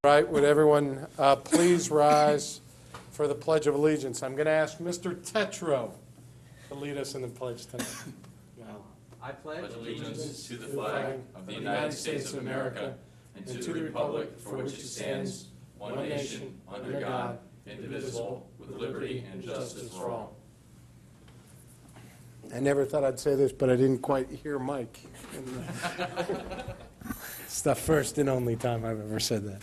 All right, would everyone please rise for the Pledge of Allegiance? I'm going to ask Mr. Tetro to lead us in the pledge tonight. I pledge allegiance to the flag of the United States of America and to the republic for which it stands, one nation, under God, indivisible, with liberty and justice for all. I never thought I'd say this, but I didn't quite hear Mike. It's the first and only time I've ever said that.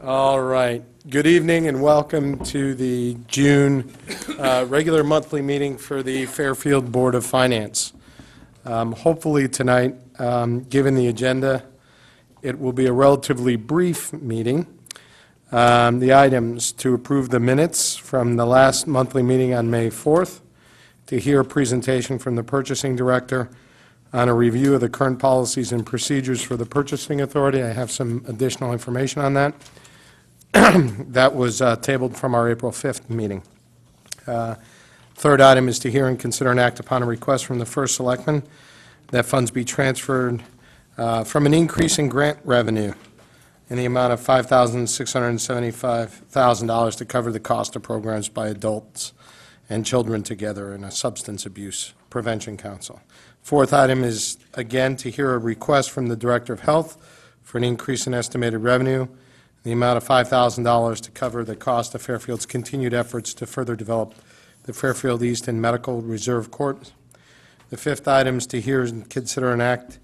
All right. Good evening and welcome to the June regular monthly meeting for the Fairfield Board of Finance. Hopefully tonight, given the agenda, it will be a relatively brief meeting. The items: to approve the minutes from the last monthly meeting on May 4th, to hear a presentation from the Purchasing Director on a review of the current policies and procedures for the Purchasing Authority. I have some additional information on that. That was tabled from our April 5th meeting. Third item is to hear and consider and act upon a request from the First Selectman that funds be transferred from an increase in grant revenue in the amount of $5,675,000 to cover the cost of programs by adults and children together in a substance abuse prevention council. Fourth item is, again, to hear a request from the Director of Health for an increase in estimated revenue in the amount of $5,000 to cover the cost of Fairfield's continued efforts to further develop the Fairfield Easton Medical Reserve Court. The fifth item is to hear and consider and act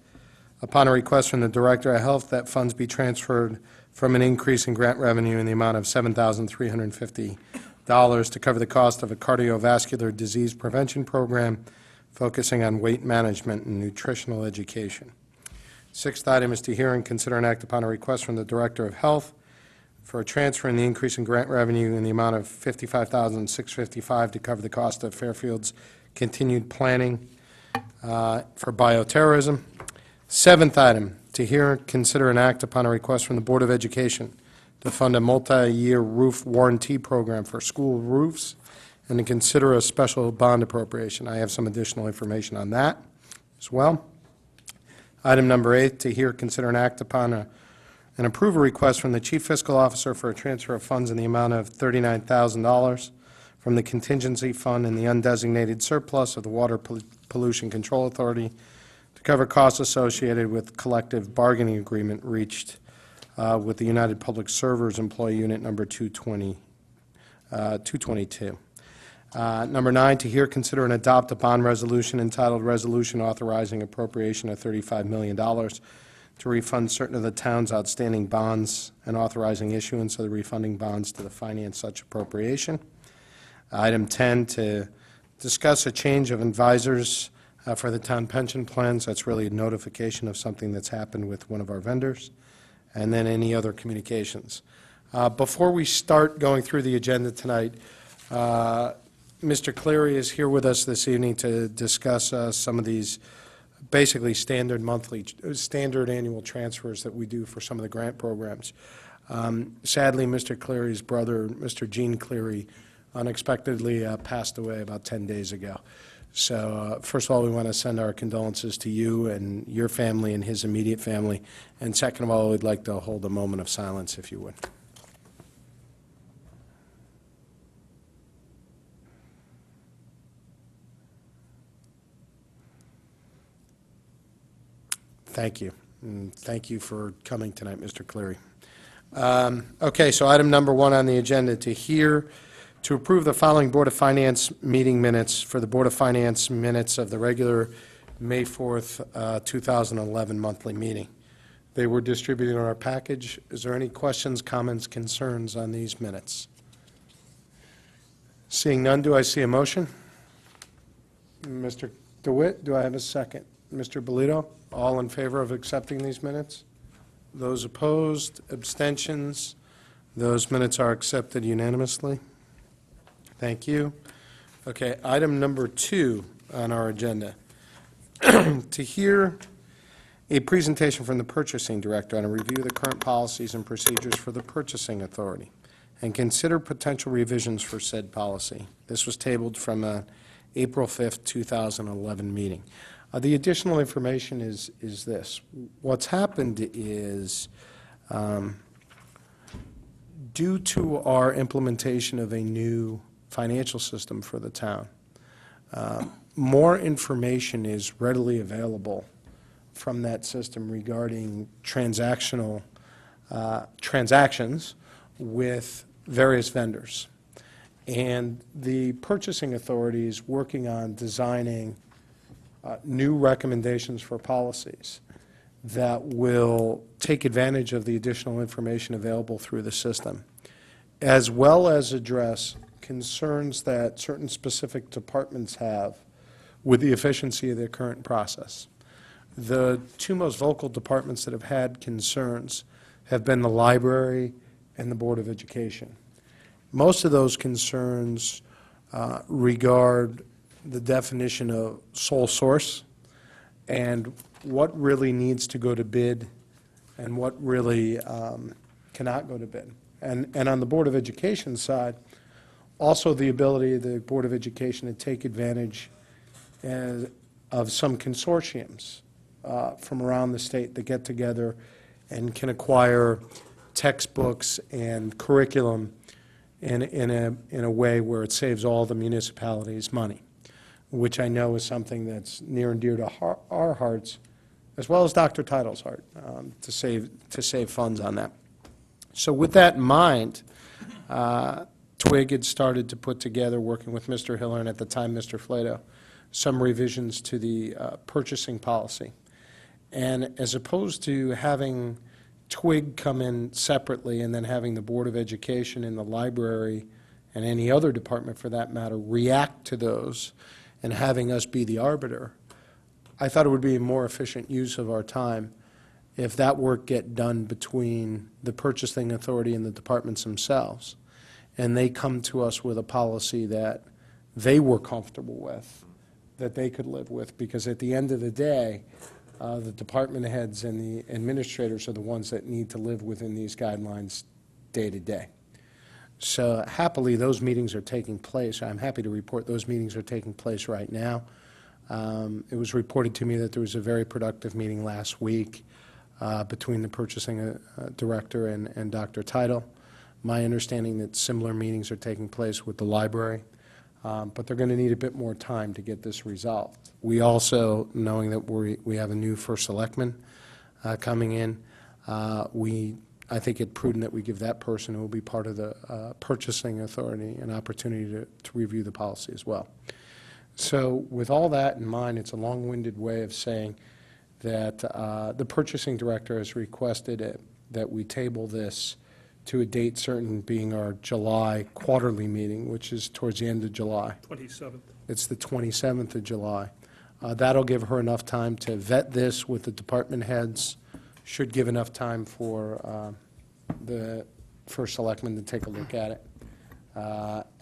upon a request from the Director of Health that funds be transferred from an increase in grant revenue in the amount of $7,350 to cover the cost of a cardiovascular disease prevention program focusing on weight management and nutritional education. Sixth item is to hear and consider and act upon a request from the Director of Health for a transfer in the increase in grant revenue in the amount of $55,655 to cover the cost of Fairfield's continued planning for bioterrorism. Seventh item, to hear, consider, and act upon a request from the Board of Education to fund a multi-year roof warranty program for school roofs and to consider a special bond appropriation. I have some additional information on that as well. Item number 8, to hear, consider, and act upon and approve a request from the Chief Fiscal Officer for a transfer of funds in the amount of $39,000 from the contingency fund and the undesignated surplus of the Water Pollution Control Authority to cover costs associated with collective bargaining agreement reached with the United Public Servers Employee Unit number 222. Number 9, to hear, consider, and adopt a bond resolution entitled Resolution Authorizing Appropriation of $35 million to refund certain of the town's outstanding bonds and authorizing issuance of the refunding bonds to finance such appropriation. Item 10, to discuss a change of advisors for the town pension plans. That's really a notification of something that's happened with one of our vendors. And then any other communications. Before we start going through the agenda tonight, Mr. Cleary is here with us this evening to discuss some of these basically standard annual transfers that we do for some of the grant programs. Sadly, Mr. Cleary's brother, Mr. Gene Cleary, unexpectedly passed away about 10 days ago. So first of all, we want to send our condolences to you and your family and his immediate family. And second of all, we'd like to hold a moment of silence, if you would. Thank you. And thank you for coming tonight, Mr. Cleary. Okay, so item number 1 on the agenda, to approve the following Board of Finance meeting minutes for the Board of Finance minutes of the regular May 4th, 2011 monthly meeting. They were distributed in our package. Is there any questions, comments, concerns on these minutes? Seeing none, do I see a motion? Mr. DeWitt, do I have a second? Mr. Bolito, all in favor of accepting these minutes? Those opposed, abstentions? Those minutes are accepted unanimously. Thank you. Okay, item number 2 on our agenda. To hear a presentation from the Purchasing Director on a review of the current policies and procedures for the Purchasing Authority and consider potential revisions for said policy. This was tabled from April 5th, 2011 meeting. The additional information is this. What's happened is due to our implementation of a new financial system for the town, more information is readily available from that system regarding transactions with various vendors. And the purchasing authority is working on designing new recommendations for policies that will take advantage of the additional information available through the system, as well as address concerns that certain specific departments have with the efficiency of their current process. The two most vocal departments that have had concerns have been the library and the Board of Education. Most of those concerns regard the definition of sole source and what really needs to go to bid and what really cannot go to bid. And on the Board of Education side, also the ability of the Board of Education to take advantage of some consortiums from around the state that get together and can acquire textbooks and curriculum in a way where it saves all the municipalities money, which I know is something that's near and dear to our hearts, as well as Dr. Title's heart, to save funds on that. So with that in mind, Twig had started to put together, working with Mr. Hiller and at the time Mr. Flato, some revisions to the purchasing policy. And as opposed to having Twig come in separately and then having the Board of Education and the library and any other department for that matter react to those and having us be the arbiter, I thought it would be a more efficient use of our time if that work get done between the purchasing authority and the departments themselves, and they come to us with a policy that they were comfortable with, that they could live with, because at the end of the day, the department heads and the administrators are the ones that need to live within these guidelines day to day. So happily, those meetings are taking place. I'm happy to report those meetings are taking place right now. It was reported to me that there was a very productive meeting last week between the purchasing director and Dr. Title. My understanding that similar meetings are taking place with the library, but they're going to need a bit more time to get this resolved. We also, knowing that we have a new first selectman coming in, I think it prudent that we give that person who will be part of the purchasing authority an opportunity to review the policy as well. So with all that in mind, it's a long-winded way of saying that the purchasing director has requested that we table this to a date certain, being our July quarterly meeting, which is towards the end of July. 27th. It's the 27th of July. That'll give her enough time to vet this with the department heads, should give enough time for the first selectman to take a look at it,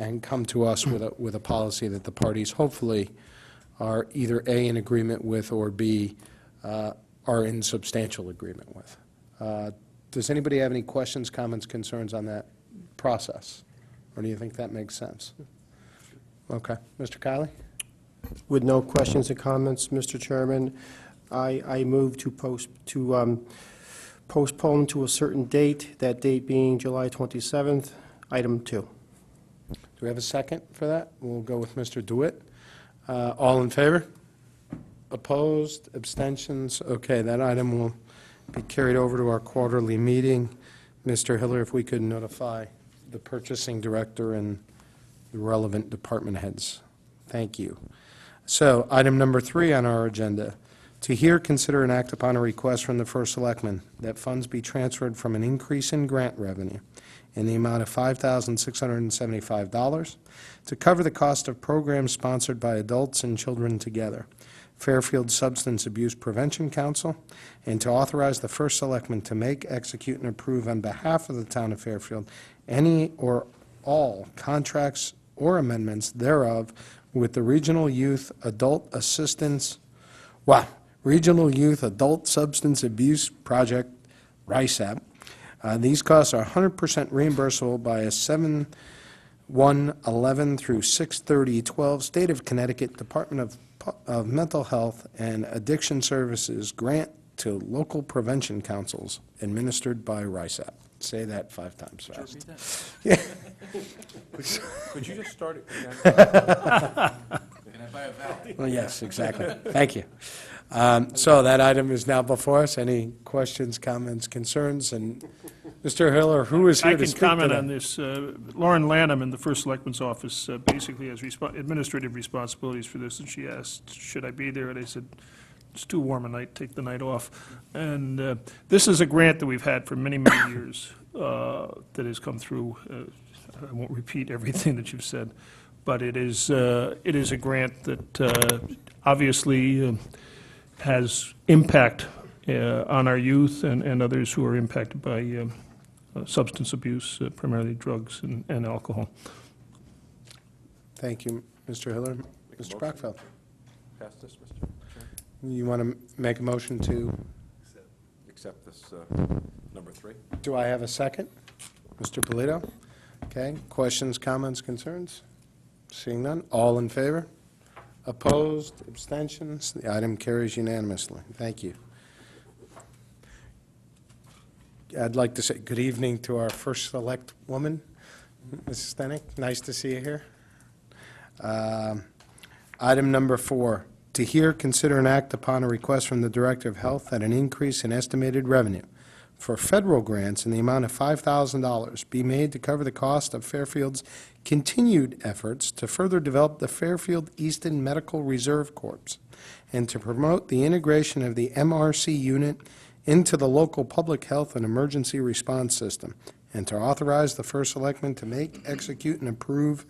and come to us with a policy that the parties hopefully are either A, in agreement with, or B, are in substantial agreement with. Does anybody have any questions, comments, concerns on that process? Or do you think that makes sense? Okay. Mr. Kiley? With no questions or comments, Mr. Chairman, I move to postpone to a certain date, that date being July 27th, item 2. Do we have a second for that? We'll go with Mr. DeWitt. All in favor? Opposed? Abstentions? Okay, that item will be carried over to our quarterly meeting. Mr. Hiller, if we could notify the purchasing director and the relevant department heads. Thank you. So, item number 3 on our agenda, to hear, consider, and act upon a request from the first selectman that funds be transferred from an increase in grant revenue in the amount of $5,675 to cover the cost of programs sponsored by Adults and Children Together, Fairfield Substance Abuse Prevention Council, and to authorize the first selectman to make, execute, and approve on behalf of the town of Fairfield any or all contracts or amendments thereof with the Regional Youth Adult Substance Abuse Project, RISAP. These costs are 100% reimbursable by a 7/1/11 through 6/30/12 State of Connecticut Department of Mental Health and Addiction Services grant to local prevention councils administered by RISAP. Say that 5 times Could you fast. repeat that? Could you just start it again? Can I buy a vowel? Well, yes, exactly. Thank you. So that item is now before us. Any questions, comments, concerns? And Mr. Hiller, who is I here to can speak to comment that? on this. Lauren Lanham in the First Selectman's Office basically has administrative responsibilities for this, and she asked, should I be there? And I said, it's too warm a night, take the night off. And this is a grant that we've had for many, many years that has come through. I won't repeat everything that you've said, but it is a grant that obviously has impact on our youth and others who are impacted by substance abuse, primarily drugs and alcohol. Thank you, Mr. Hiller. Make a Mr. motion. Brockfeld, Pass this, Mr. Chairman? you want to make a motion to, Accept this, number 3. do I have a second? Mr. Polito? Okay, questions, comments, concerns? Seeing none, all in favor? Opposed, abstentions? The item carries unanimously. Thank you. I'd like to say good evening to our first select woman, Mrs. Stenick. Nice to see you here. Item number 4, to hear, consider, and act upon a request from the Director of Health that an increase in estimated revenue for federal grants in the amount of $5,000 be made to cover the cost of Fairfield's continued efforts to further develop the Fairfield Easton Medical Reserve Corps and to promote the integration of the MRC unit into the local public health and emergency response system, and to authorize the first selectman to make, execute, and approve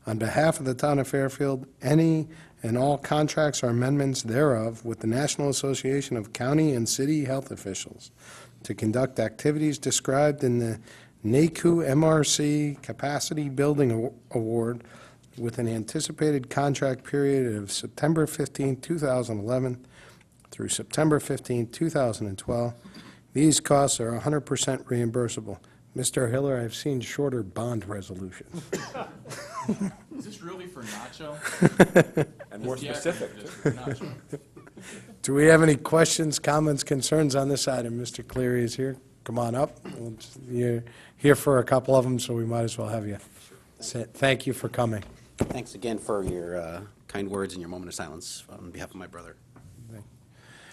on behalf of the town of Fairfield any and all contracts or amendments thereof with the National Association of County and City Health Officials to conduct activities described in the NACU MRC Capacity Building Award with an anticipated contract period of September 15, 2011 through September 15, 2012. These costs are 100% reimbursable. Mr. Hiller, I've seen shorter bond resolutions. Is this really for Nacho? And more It's the acronym, specific, just for Nacho. Do we have any questions, comments, concerns on this item? Mr. Cleary is here. Come on up. You're here for a couple of them, so we might as well have you. Thank you for coming. Thanks again for your kind words and your moment of silence on behalf of my brother.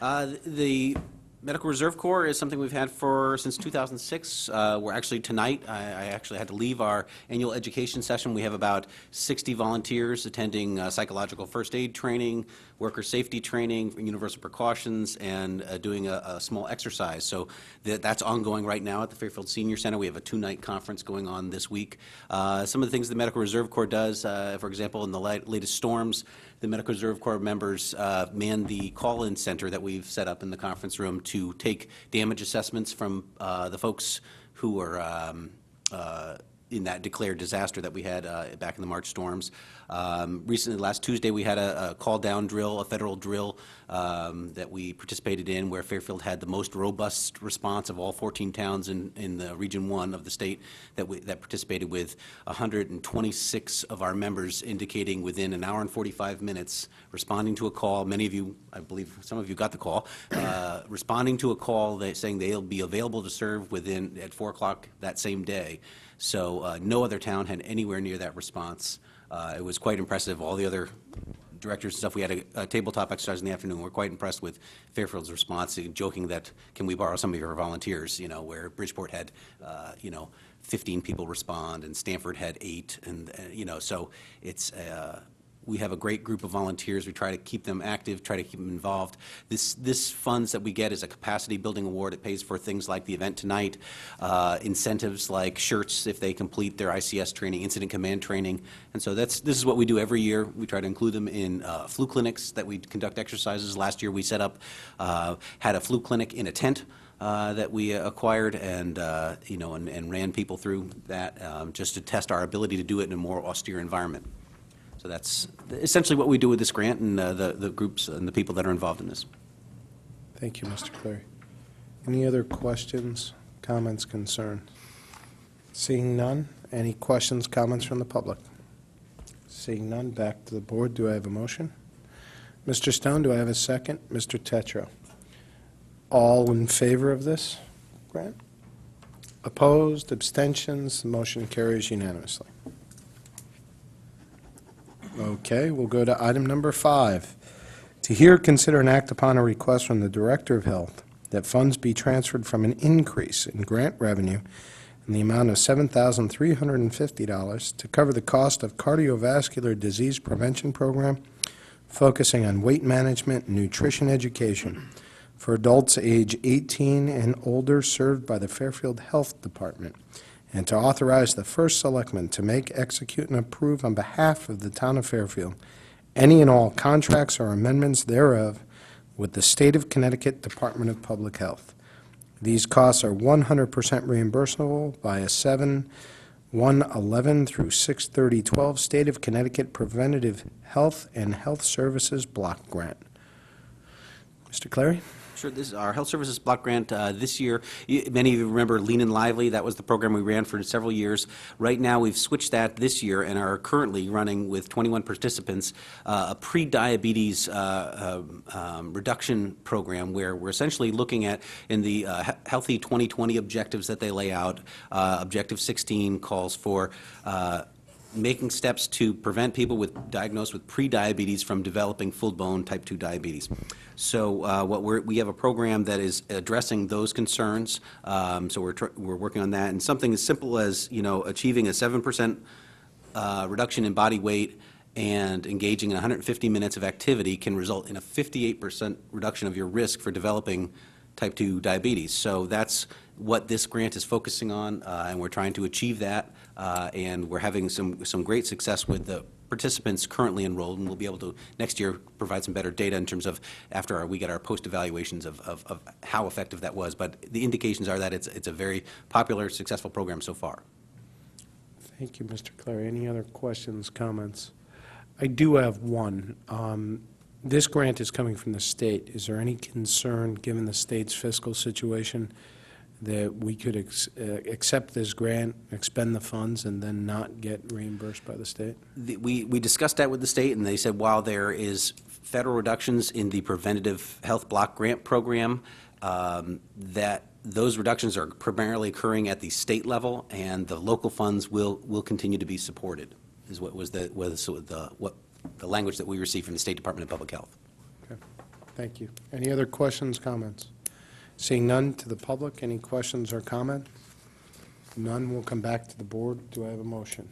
The Medical Reserve Corps is something we've had since 2006. We're actually tonight, I actually had to leave our annual education session. We have about 60 volunteers attending psychological first aid training, worker safety training, universal precautions, and doing a small exercise. So that's ongoing right now at the Fairfield Senior Center. We have a 2-night conference going on this week. Some of the things the Medical Reserve Corps does, for example, in the latest storms, the Medical Reserve Corps members man the call-in center that we've set up in the conference room to take damage assessments from the folks who are in that declared disaster that we had back in the March storms. Recently, last Tuesday, we had a call-down drill, a federal drill that we participated in, where Fairfield had the most robust response of all 14 towns in the Region 1 of the state that participated, with 126 of our members indicating within an hour and 45 minutes, responding to a call. Many of you, I believe some of you got the call, responding to a call saying they'll be available to serve at 4 o'clock that same day. So no other town had anywhere near that response. It was quite impressive. All the other directors and stuff, we had a tabletop exercise in the afternoon. We're quite impressed with Fairfield's response, joking that, can we borrow some of your volunteers, where Bridgeport had, 15 people respond and Stanford had 8. And, so it's, we have a great group of volunteers. We try to keep them active, try to keep them involved. This funds that we get is a capacity building award. It pays for things like the event tonight, incentives like shirts if they complete their ICS training, incident command training. And so this is what we do every year. We try to include them in flu clinics that we conduct exercises. Last year we set up, had a flu clinic in a tent that we acquired and, and ran people through that just to test our ability to do it in a more austere environment. So that's essentially what we do with this grant and the groups and the people that are involved in this. Thank you, Mr. Cleary. Any other questions, comments, concerns? Seeing none, any questions, comments from the public? Seeing none, back to the board. Do I have a motion? Mr. Stone, do I have a second? Mr. Tetro. All in favor of this grant? Opposed, abstentions, the motion carries unanimously. Okay, we'll go to item number 5. To hear, consider, and act upon a request from the Director of Health that funds be transferred from an increase in grant revenue in the amount of $7,350 to cover the cost of cardiovascular disease prevention program focusing on weight management and nutrition education for adults age 18 and older served by the Fairfield Health Department, and to authorize the first selectman to make, execute, and approve on behalf of the town of Fairfield any and all contracts or amendments thereof with the State of Connecticut Department of Public Health. These costs are 100% reimbursable by a 7/111 through 6/30/12 State of Connecticut Preventative Health and Health Services Block Grant. Mr. Clary? Sure, this is our Health Services Block Grant this year. Many of you remember Lean and Lively. That was the program we ran for several years. Right now, we've switched that this year and are currently running with 21 participants a pre-diabetes reduction program where we're essentially looking at, in the Healthy 2020 objectives that they lay out, Objective 16 calls for making steps to prevent people diagnosed with pre-diabetes from developing full-blown type 2 diabetes. So we have a program that is addressing those concerns. So we're working on that, and something as simple as achieving a 7% reduction in body weight and engaging in 150 minutes of activity can result in a 58% reduction of your risk for developing type 2 diabetes. So that's what this grant is focusing on, and we're trying to achieve that. And we're having some great success with the participants currently enrolled, and we'll be able to next year provide some better data in terms of after we get our post-evaluations of how effective that was. But the indications are that it's a very popular, successful program so far. Thank you, Mr. Clary. Any other questions, comments? I do have one. This grant is coming from the state. Is there any concern, given the state's fiscal situation, that we could accept this grant, expend the funds, and then not get reimbursed by the state? We discussed that with the state, and they said while there is federal reductions in the Preventative Health Block Grant Program, that those reductions are primarily occurring at the state level, and the local funds will continue to be supported, is what was the language that we received from the State Department of Public Health. Okay. Thank you. Any other questions, comments? Seeing none to the public, any questions or comment? None, will come back to the board. Do I have a motion?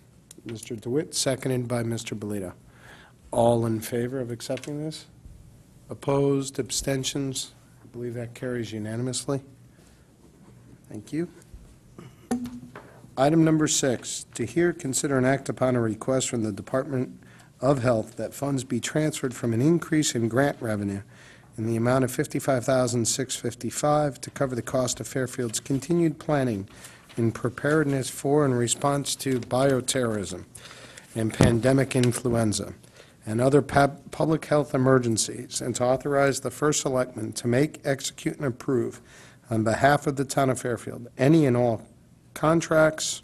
Mr. DeWitt, seconded by Mr. Belito. All in favor of accepting this? Opposed, abstentions? I believe that carries unanimously. Thank you. Item number 6, to hear, consider, and act upon a request from the Department of Health that funds be transferred from an increase in grant revenue in the amount of $55,655 to cover the cost of Fairfield's continued planning in preparedness for and response to bioterrorism and pandemic influenza and other public health emergencies, and to authorize the first selectman to make, execute, and approve on behalf of the town of Fairfield any and all contracts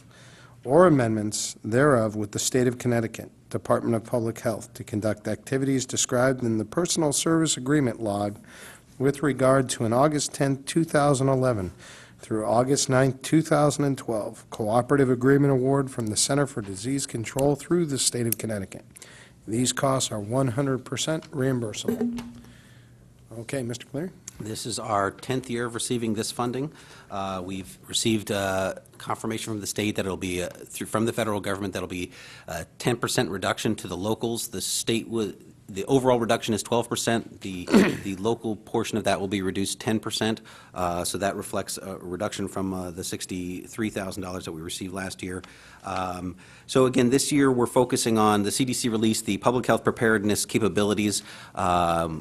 or amendments thereof with the State of Connecticut Department of Public Health to conduct activities described in the Personal Service Agreement log with regard to an August 10, 2011 through August 9, 2012 cooperative agreement award from the Center for Disease Control through the State of Connecticut. These costs are 100% reimbursable. Okay, Mr. Cleary? This is our 10th year of receiving this funding. We've received confirmation from the state that it'll be, from the federal government, that'll be a 10% reduction to the locals. The state the overall reduction is 12%. The local portion of that will be reduced 10%. So that reflects a reduction from the $63,000 that we received last year. So again, this year we're focusing on the CDC released the public health preparedness capabilities,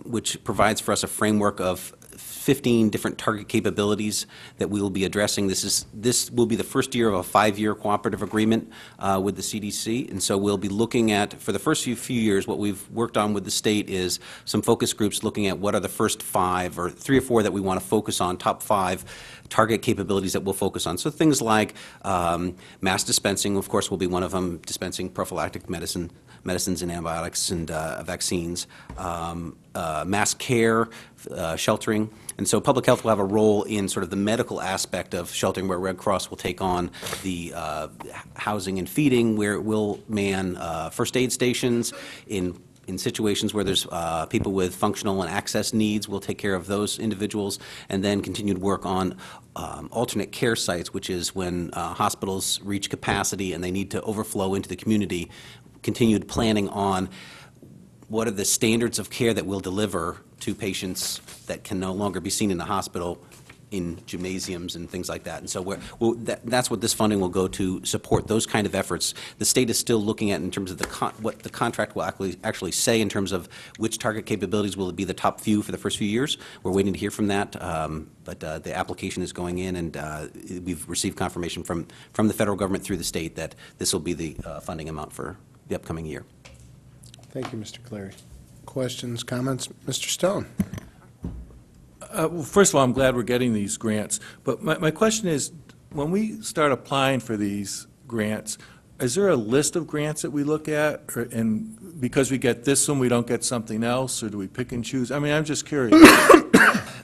which provides for us a framework of 15 different target capabilities that we will be addressing. This will be the first year of a 5-year cooperative agreement with the CDC, and so we'll be looking at, for the first few years, what we've worked on with the state is some focus groups looking at what are the first 5 or 3 or 4 that we want to focus on, top 5 target capabilities that we'll focus on. So things like mass dispensing, of course, will be one of them, dispensing prophylactic medicines and antibiotics and vaccines, mass care, sheltering, And so public health will have a role in sort of the medical aspect of sheltering, where Red Cross will take on the housing and feeding, where it will man first aid stations in situations where there's people with functional and access needs. We'll take care of those individuals, and then continued work on alternate care sites, which is when hospitals reach capacity and they need to overflow into the community. Continued planning on what are the standards of care that we'll deliver to patients that can no longer be seen in the hospital, in gymnasiums and things like that. And so that's what this funding will go to, support those kind of efforts. The state is still looking at in terms of what the contract will actually say in terms of which target capabilities will be the top few for the first few years. We're waiting to hear from that, but the application is going in, and we've received confirmation from the federal government through the state that this will be the funding amount for the upcoming year. Thank you, Mr. Cleary. Questions, comments? Mr. Stone? Well, first of all, I'm glad we're getting these grants, but my question is, when we start applying for these grants, is there a list of grants that we look at, and because we get this one, we don't get something else, or do we pick and choose? I mean, I'm just curious.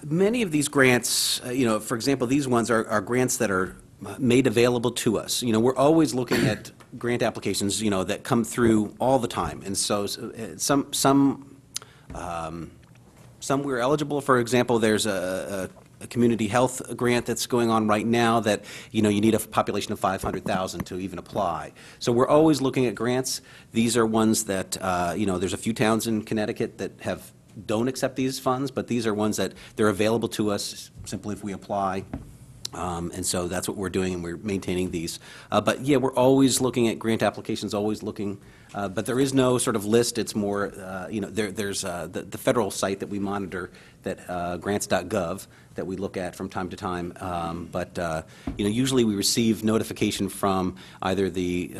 Many of these grants, for example, these ones are grants that are made available to us. We're always looking at grant applications, that come through all the time. And so some we're eligible. For example, there's a community health grant that's going on right now that, you need a population of 500,000 to even apply. So we're always looking at grants. These are ones that, there's a few towns in Connecticut that don't accept these funds, but these are ones that they're available to us simply if we apply. And so that's what we're doing, and we're maintaining these. But yeah, we're always looking at grant applications, always looking. But there is no sort of list. It's more, there's the federal site that we monitor, that grants.gov, that we look at from time to time. But usually we receive notification from either the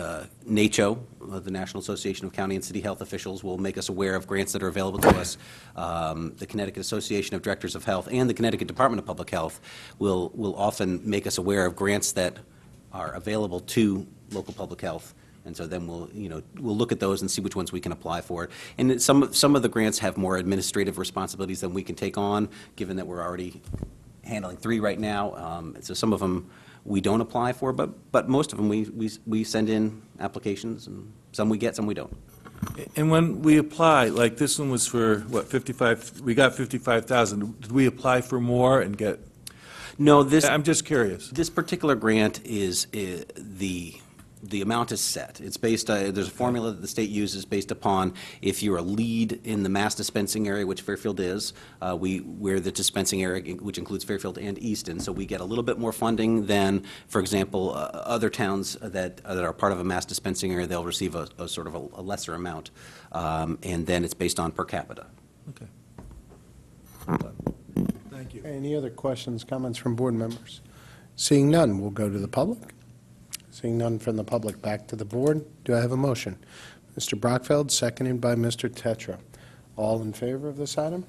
NACHO, the National Association of County and City Health Officials, will make us aware of grants that are available to us. The Connecticut Association of Directors of Health and the Connecticut Department of Public Health will often make us aware of grants that are available to local public health. And so then we'll look at those and see which ones we can apply for. And some of the grants have more administrative responsibilities than we can take on, given that we're already handling 3 right now. So some of them we don't apply for, but most of them we send in applications, and some we get, some we don't. And when we apply, like this one was for, what, 55, we got 55,000. Did we apply for more and get? No, I'm just curious. This particular grant is the amount is set. It's based, there's a formula that the state uses based upon if you're a lead in the mass dispensing area, which Fairfield is. We're the dispensing area, which includes Fairfield and Easton, so we get a little bit more funding than, for example, other towns that are part of a mass dispensing area. They'll receive a sort of a lesser amount, and then it's based on per capita. Okay. Thank you. Any other questions, comments from board members? Seeing none, we'll go to the public. Seeing none from the public, back to the board. Do I have a motion? Mr. Brockfeld, seconded by Mr. Tetra. All in favor of this item?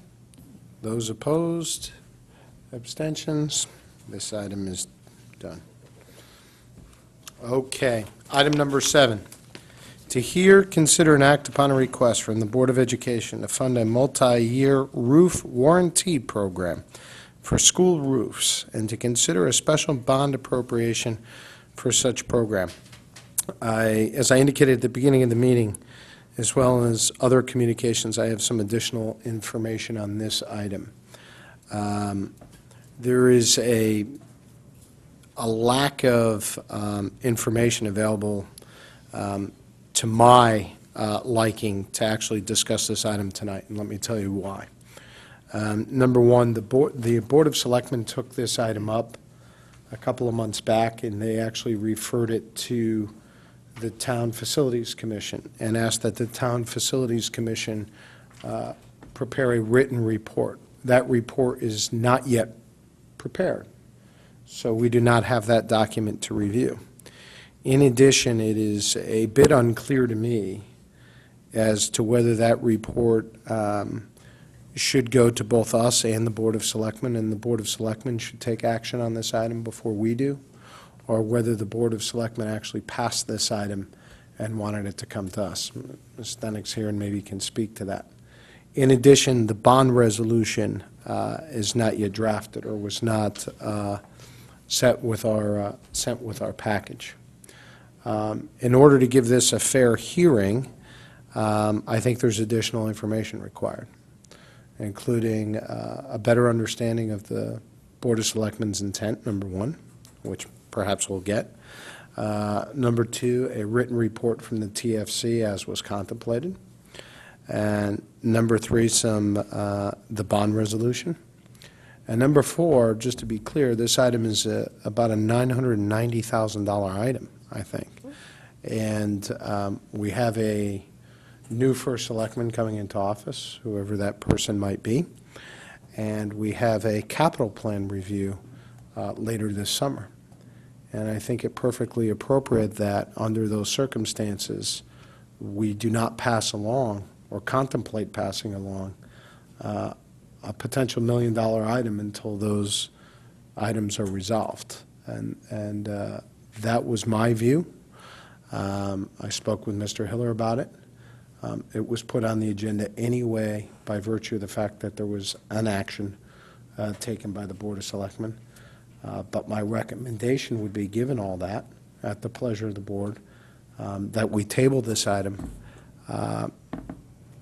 Those opposed? Abstentions? This item is done. Okay. Item number 7. To hear, consider, and act upon a request from the Board of Education to fund a multi-year roof warranty program for school roofs, and to consider a special bond appropriation for such program. As I indicated at the beginning of the meeting, as well as other communications, I have some additional information on this item. There is a lack of information available to my liking to actually discuss this item tonight, and let me tell you why. Number one, the Board of Selectmen took this item up a couple of months back, and they actually referred it to the Town Facilities Commission and asked that the Town Facilities Commission prepare a written report. That report is not yet prepared, so we do not have that document to review. In addition, it is a bit unclear to me as to whether that report should go to both us and the Board of Selectmen, and the Board of Selectmen should take action on this item before we do, or whether the Board of Selectmen actually passed this item and wanted it to come to us. Ms. Stennick's here and maybe can speak to that. In addition, the bond resolution is not yet drafted or was not sent with our package. In order to give this a fair hearing, I think there's additional information required, including a better understanding of the Board of Selectmen's intent, number one, which perhaps we'll get. Number two, a written report from the TFC as was contemplated. And number three, the bond resolution. And number four, just to be clear, this item is about a $990,000 item, I think. And we have a new first selectman coming into office, whoever that person might be. And we have a capital plan review later this summer. And I think it perfectly appropriate that under those circumstances, we do not pass along or contemplate passing along a potential $1 million item until those items are resolved. And that was my view. I spoke with Mr. Hiller about it. It was put on the agenda anyway by virtue of the fact that there was an action taken by the Board of Selectmen. But my recommendation would be, given all that, at the pleasure of the board, that we table this item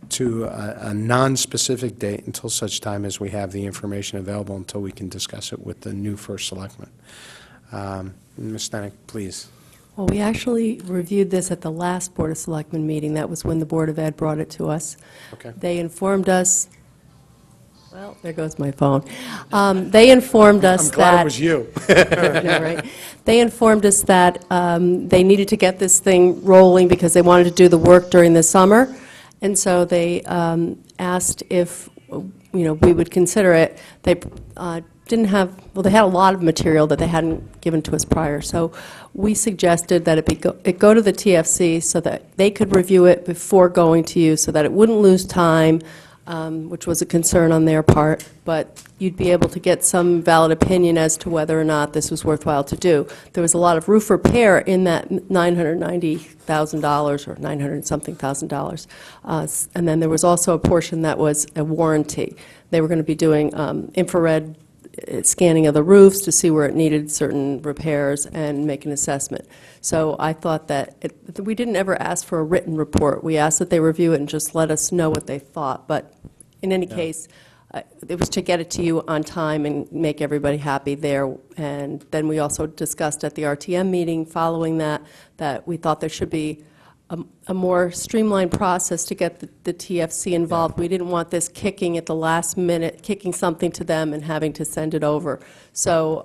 to a non-specific date until such time as we have the information available, until we can discuss it with the new first selectman. Ms. Stenick, please. Well, we actually reviewed this at the last Board of Selectmen meeting. That was when the Board of Ed brought it to us. Okay. They informed us, well, there goes my phone. They informed us I'm glad that... it was you. No, right? They informed us that they needed to get this thing rolling because they wanted to do the work during the summer. And so they asked if, we would consider it. They didn't have, well, they had a lot of material that they hadn't given to us prior. So we suggested that it go to the TFC so that they could review it before going to you, so that it wouldn't lose time, which was a concern on their part, but you'd be able to get some valid opinion as to whether or not this was worthwhile to do. There was a lot of roof repair in that $990,000 or $900-something thousand. And then there was also a portion that was a warranty. They were going to be doing infrared scanning of the roofs to see where it needed certain repairs and make an assessment. So I thought that we didn't ever ask for a written report. We asked that they review it and just let us know what they thought. But in any case, it was to get it to you on time and make everybody happy there. And then we also discussed at the RTM meeting following that we thought there should be a more streamlined process to get the TFC involved. We didn't want this kicking at the last minute, kicking something to them and having to send it over. So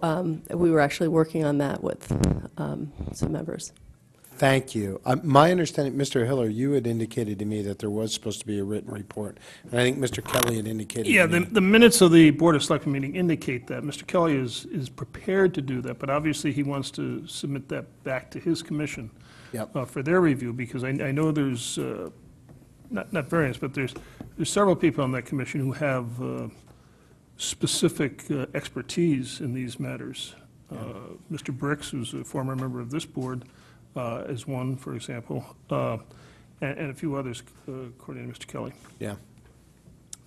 we were actually working on that with some members. Thank you. My understanding, Mr. Hiller, you had indicated to me that there was supposed to be a written report, and I think Mr. Kelly had indicated Yeah, to me. the minutes of the Board of Selectmen meeting indicate that. Mr. Kelly is prepared to do that, but obviously he wants to submit that back to his commission. Yep. For their review, because I know there's, not various, but there's several people on that commission who have specific expertise in these matters. Mr. Bricks, who's a former member of this board, is one, for example, and a few others, according to Mr. Kelly. Yeah.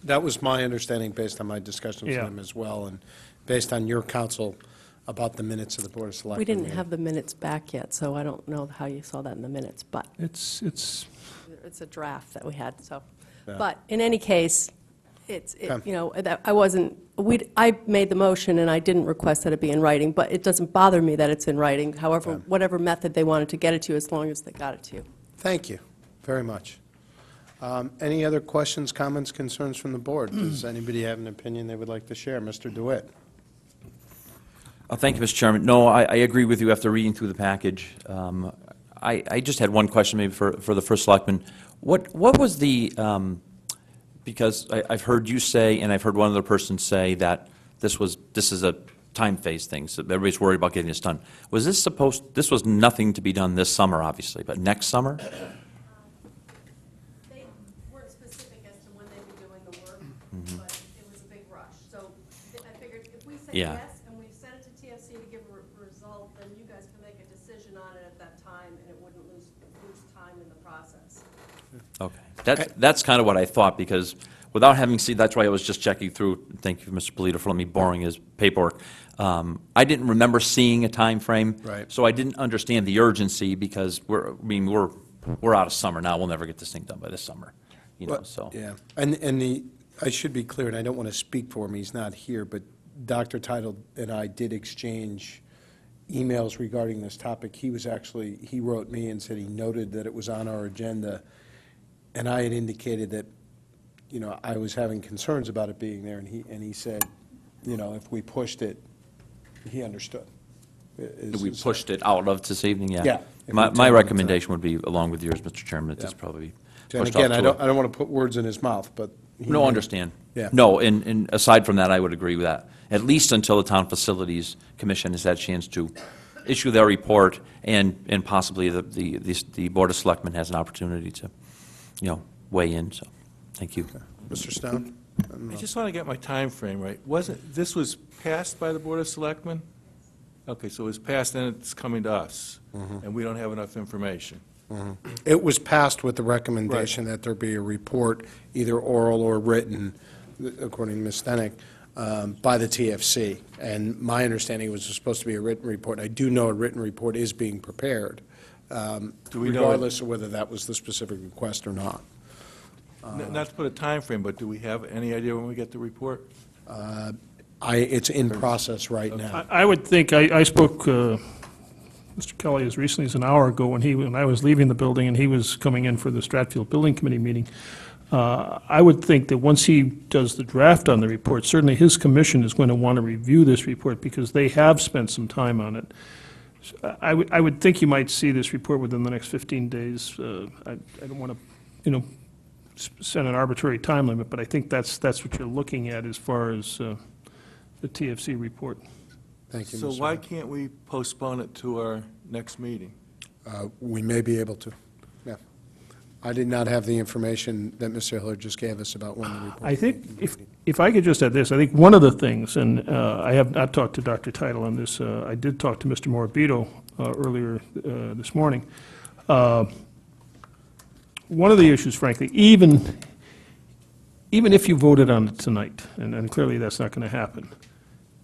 That was my understanding based on my discussions with Yeah. him as well, and based on your counsel about the minutes of the Board of Selectmen. We didn't meeting. have the minutes back yet, so I don't know how you saw that in the minutes, but It's it's a draft that we had, so. Yeah. But in any case, Okay. I made the motion and I didn't request that it be in writing, but it doesn't bother me that it's in writing, however, Okay. whatever method they wanted to get it to, as long as they got it to you. Thank you very much. Any other questions, comments, concerns from the board? Does anybody have an opinion they would like to share? Mr. DeWitt? Thank you, Mr. Chairman. No, I agree with you after reading through the package. I just had one question maybe for the First Selectman. What was the, because I've heard you say, and I've heard one other person say that this is a time phase thing, so everybody's worried about getting this done. Was this this was nothing to be done this summer, obviously, but next summer? They weren't specific as to when they'd be doing the work, but it was a big rush. So I figured if we say Yeah. yes and we send it to TFC to give a result, then you guys can make a decision on it at that time, and it wouldn't lose time in the process. Okay. That's kind of what I thought, because without having seen, that's why I was just checking through, thank you, Mr. Polito, for letting me borrowing his paperwork. I didn't remember seeing a time frame. Right. So I didn't understand the urgency, because we're out of summer now, we'll never get this thing done by this summer, you know, Well, so. Yeah, and I should be clear, and I don't want to speak for him, he's not here, but Dr. Title and I did exchange emails regarding this topic. He wrote me and said he noted that it was on our agenda, and I had indicated that, you know, I was having concerns about it being there, and he said, you know, if we pushed it, he understood. We pushed it out of this evening, yeah. Yeah. My recommendation would be, along with yours, Mr. Chairman, that this Yeah. probably And pushed off again, I to a- don't want to put words in his mouth, but. he No, may- understand. Yeah. No, and aside from that, I would agree with that, at least until the Town Facilities Commission has had a chance to issue their report, and possibly the Board of Selectmen has an opportunity to, you know, weigh in, so, thank you. Mr. Stone? I just want to get my time frame right. This was passed by the Board of Selectmen? Okay, so it was passed, and it's coming to us, and we don't have enough information. It was passed with the recommendation that there be a report, either oral or written, according to Ms. Stenick, by the TFC. And my understanding was supposed to be a written report. I do know a written report is being prepared, Do we know it- regardless of whether that was the specific request or not. Not to put a time frame, but do we have any idea when we get the report? It's in process right now. I would think, I spoke, Mr. Kelly, as recently as an hour ago, when I was leaving the building and he was coming in for the Stratfield Building Committee meeting. I would think that once he does the draft on the report, certainly his commission is going to want to review this report, because they have spent some time on it. I would think you might see this report within the next 15 days. I don't want to, you know, set an arbitrary time limit, but I think that's what you're looking at as far as the TFC report. Thank you, So Mr. why Mayor. can't we postpone it to our next meeting? We may be able to, yeah. I did not have the information that Mr. Hiller just gave us about when the report. I think, if I could just add this, I think one of the things, and I have not talked to Dr. Title on this, I did talk to Mr. Morabito earlier this morning. One of the issues, frankly, even if you voted on it tonight, and clearly that's not going to happen,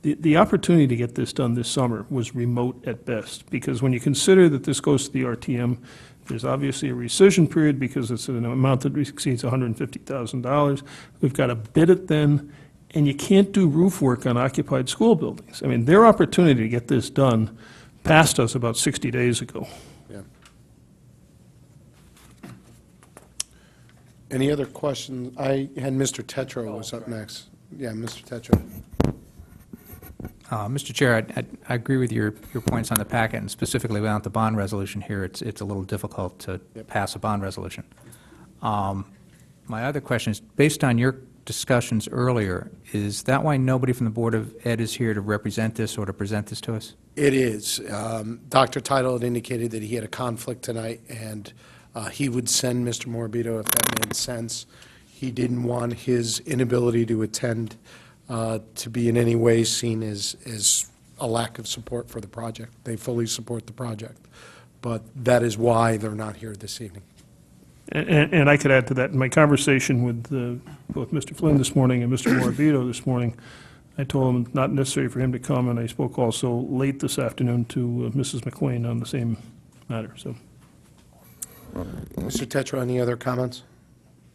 the opportunity to get this done this summer was remote at best, because when you consider that this goes to the RTM, there's obviously a rescission period because it's an amount that exceeds $150,000. We've got to bid it then, and you can't do roof work on occupied school buildings. I mean, their opportunity to get this done passed us about 60 days ago. Yeah. Any other questions? I had Mr. Tetro was up next. Yeah, Mr. Tetro. Mr. Chair, I agree with your points on the packet, and specifically without the bond resolution here, it's a little difficult to pass a bond resolution. My other question is, based on your discussions earlier, is that why nobody from the Board of Ed is here to represent this or to present this to us? It is. Dr. Title had indicated that he had a conflict tonight, and he would send Mr. Morabito if that made sense. He didn't want his inability to attend to be in any way seen as a lack of support for the project. They fully support the project, but that is why they're not here this evening. And I could add to that, in my conversation with both Mr. Flynn this morning and Mr. Morabito this morning, I told him not necessary for him to come, and I spoke also late this afternoon to Mrs. McLean on the same matter, so. Mr. Tetro, any other comments?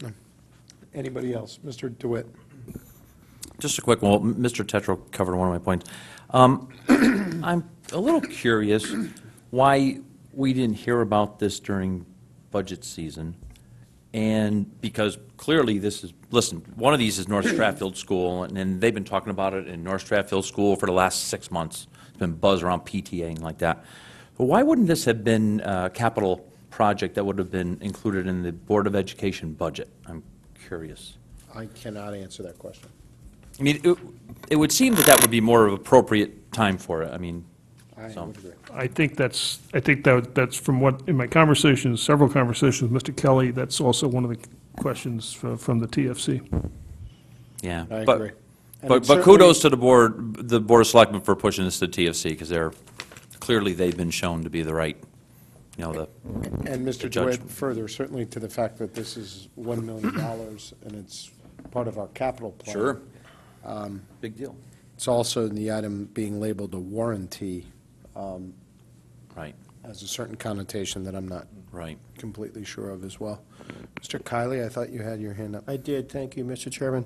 No. Anybody else? Mr. DeWitt? Just a quick one. Mr. Tetro covered one of my points. I'm a little curious why we didn't hear about this during budget season. And because clearly this is, listen, one of these is North Stratfield School, and they've been talking about it in North Stratfield School for the last 6 months. It's been buzz around PTA and like that. But why wouldn't this have been a capital project that would have been included in the Board of Education budget? I'm curious. I cannot answer that question. I mean, it would seem that that would be more of appropriate time for it. I mean, I So- would agree. I think that's from what, in my conversations, several conversations with Mr. Kelly, that's also one of the questions from the TFC. yeah. I But- agree. And But it certainly- kudos to the Board of Selectmen for pushing this to TFC, because clearly they've been shown to be the right, you know, And Mr. the judge. DeWitt, further, certainly to the fact that this is $1 million, and it's part of our capital plan. Sure. Big deal. It's also in the item being labeled a warranty, Right, has a certain connotation that I'm not right. completely sure of as well. Mr. Kiley, I thought you had your hand up. I did, thank you, Mr. Chairman.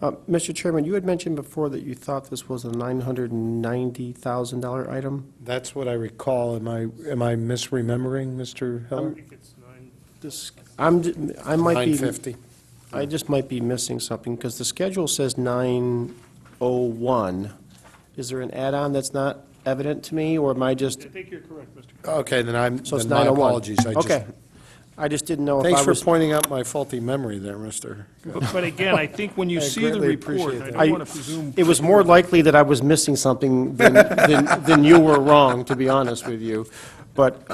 Mr. Chairman, you had mentioned before that you thought this was a $990,000 item? That's what I recall. Am I misremembering, Mr. I Heller? think it's nine. This, I might be, 950? I just might be missing something, because the schedule says 901. Is there an add-on that's not evident to me, or am I just, I think you're correct, Mr. Okay, then so it's then my 901? apologies. Okay. I just didn't know if Thanks I for was... pointing out my faulty memory there, Mr. But again, I think when you I see the greatly report, appreciate I that. don't want to presume. It was more likely that I was missing something than you were wrong, to be honest with you. But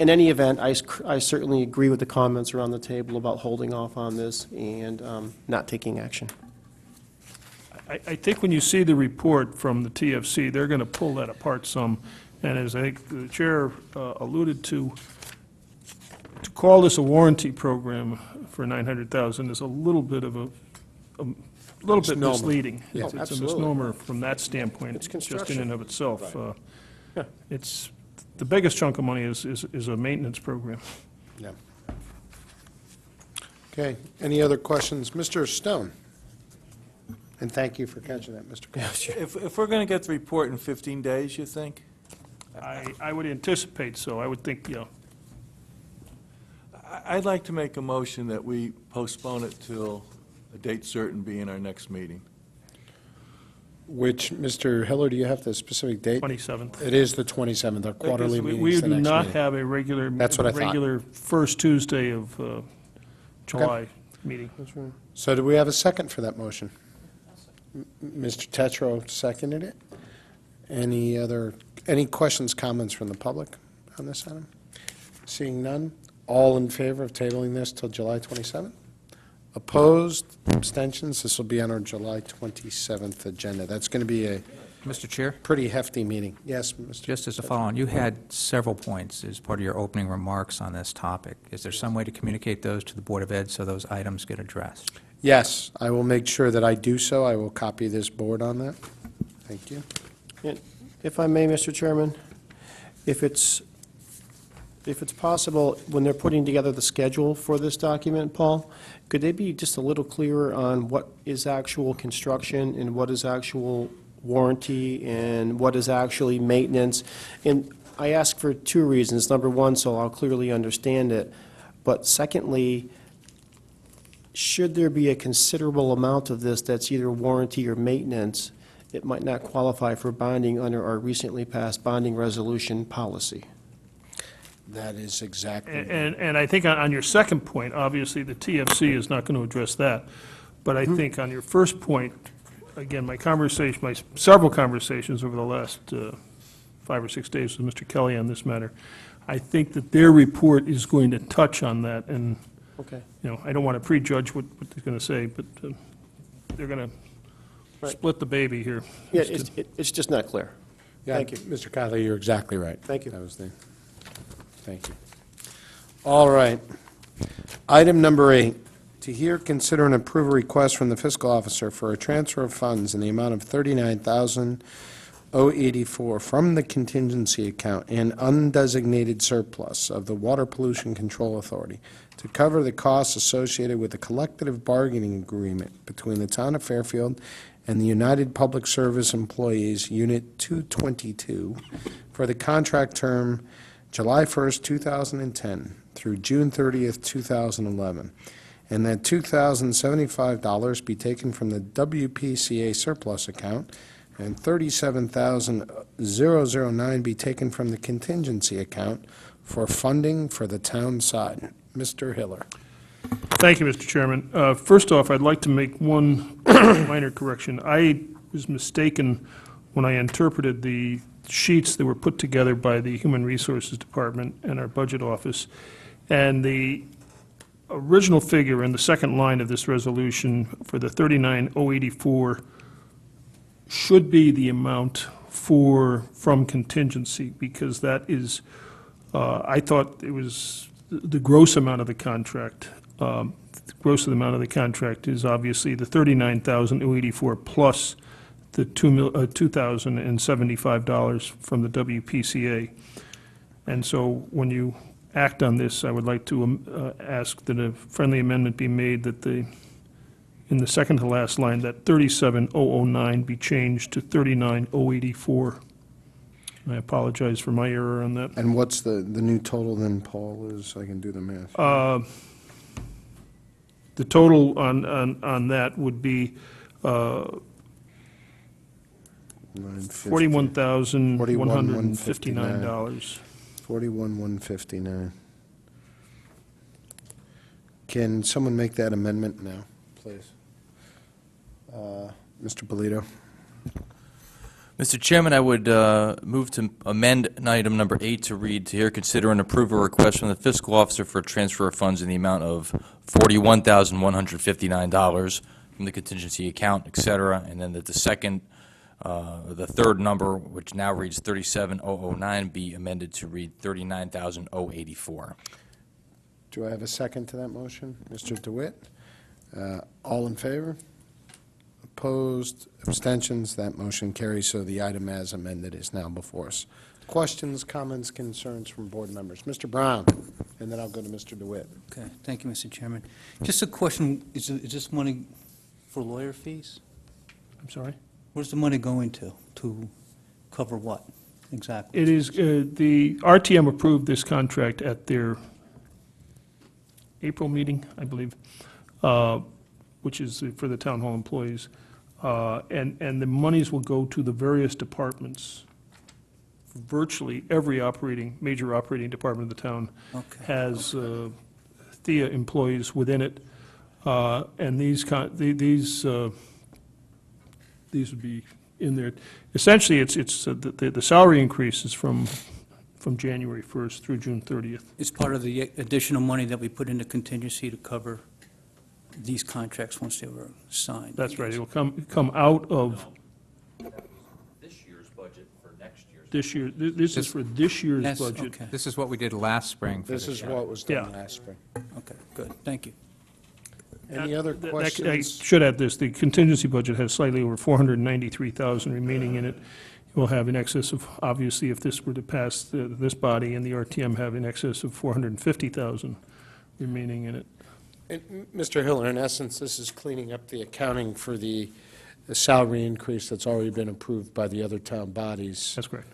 in any event, I certainly agree with the comments around the table about holding off on this and not taking action. I think when you see the report from the TFC, they're going to pull that apart some. And as I think the chair alluded to call this a warranty program for $900,000 is a little bit of a little bit Misnomer. misleading. Yeah, It's a absolutely. misnomer from that standpoint, It's just in construction. and of itself. Yeah. It's, the biggest chunk of money is a maintenance program. Yeah. Okay, any other questions? Mr. Stone? And thank you for catching that, Mr. Kiley. If we're going to get the report in 15 days, you think? I would anticipate so. I would think, yeah. I'd like to make a motion that we postpone it till a date certain being our next meeting. Which, Mr. Hiller, do you have the specific date? 27th. It is the 27th, our quarterly Because meeting is the We do next not meeting. have a regular, That's what I thought. regular first Tuesday of July meeting. So do we have a second for that motion? Mr. Tetro seconded it. Any questions, comments from the public on this item? Seeing none, all in favor of tabling this till July 27th? Opposed, abstentions, this will be on our July 27th agenda. That's going to be a Mr. Chair, pretty hefty meeting. Yes, Mr. just as a follow-on, you had several points as part of your opening remarks on this topic. Is there some way to communicate those to the Board of Ed so those items get addressed? Yes, I will make sure that I do so. I will copy this board on that. Thank you. If I may, Mr. Chairman, if it's possible, when they're putting together the schedule for this document, Paul, could they be just a little clearer on what is actual construction and what is actual warranty and what is actually maintenance? And I ask for two reasons. Number one, so I'll clearly understand it. But secondly, should there be a considerable amount of this that's either warranty or maintenance, it might not qualify for bonding under our recently passed bonding resolution policy. That is exactly. And I think on your second point, obviously, the TFC is not going to address that. But I think on your first point, again, my several conversations over the last 5 or 6 days with Mr. Kelly on this matter, I think that their report is going to touch on that. And, Okay. I don't want to prejudge what they're going to say, but they're going to Right. split the baby here. Yeah, it's just not clear. Yeah, Thank you. Mr. Kiley, you're exactly right. Thank you. That was thank you. All right. Item number 8, to hear, consider, and approve a request from the fiscal officer for a transfer of funds in the amount of $39,084 from the contingency account and undesignated surplus of the Water Pollution Control Authority to cover the costs associated with the collective bargaining agreement between the town of Fairfield and the United Public Service Employees, Unit 222, for the contract term July 1st, 2010 through June 30th, 2011, and that $2,075 be taken from the WPCA surplus account and $37,009 be taken from the contingency account for funding for the town side. Mr. Hiller. Thank you, Mr. Chairman. First off, I'd like to make one minor correction. I was mistaken when I interpreted the sheets that were put together by the Human Resources Department and our Budget Office. And the original figure in the second line of this resolution for the 39,084 should be the amount from contingency, because that is, I thought it was the gross amount of the contract. The gross amount of the contract is obviously the $39,084 plus the $2,075 from the WPCA. And so when you act on this, I would like to ask that a friendly amendment be made that in the second to last line, that 37,009 be changed to 39,084. I apologize for my error on that. And what's the new total then, Paul, is, I can do the math? The total on that would be $41,159. 41,159. Can someone make that amendment now, please? Mr. Polito? Mr. Chairman, I would move to amend item number 8 to read, to hear, consider, and approve a request from the fiscal officer for a transfer of funds in the amount of $41,159 from the contingency account, et cetera, and then that the third number, which now reads 37,009, be amended to read 39,084. Do I have a second to that motion? Mr. DeWitt? All in favor? Opposed? Abstentions? That motion carries, so the item as amended is now before us. Questions, comments, concerns from board members? Mr. Brown, and then I'll go to Mr. DeWitt. Okay, thank you, Mr. Chairman. Just a question, is this money for lawyer fees? I'm sorry? Where's the money going to cover what exactly? It is, the RTM approved this contract at their April meeting, I believe, which is for the town hall employees. And the monies will go to the various departments. Virtually every major operating department of the town Okay. has THEA employees within it. And these would be in there. Essentially, it's the salary increase is from January 1st through June 30th. It's part of the additional money that we put into contingency to cover these contracts once they were signed. That's right. It'll come out of This year's budget for next year's. this year. This is for this year's Yes, budget. okay. This is what we did last spring for This this is year. what was done Yeah. last spring. Okay, good, thank you. Any other I questions? should add this, the contingency budget has slightly over $493,000 remaining in it. We'll have in excess of, obviously, if this were to pass this body and the RTM have in excess of $450,000 remaining in it. And, Mr. Hiller, in essence, this is cleaning up the accounting for the salary increase that's already been approved by the other town bodies That's correct.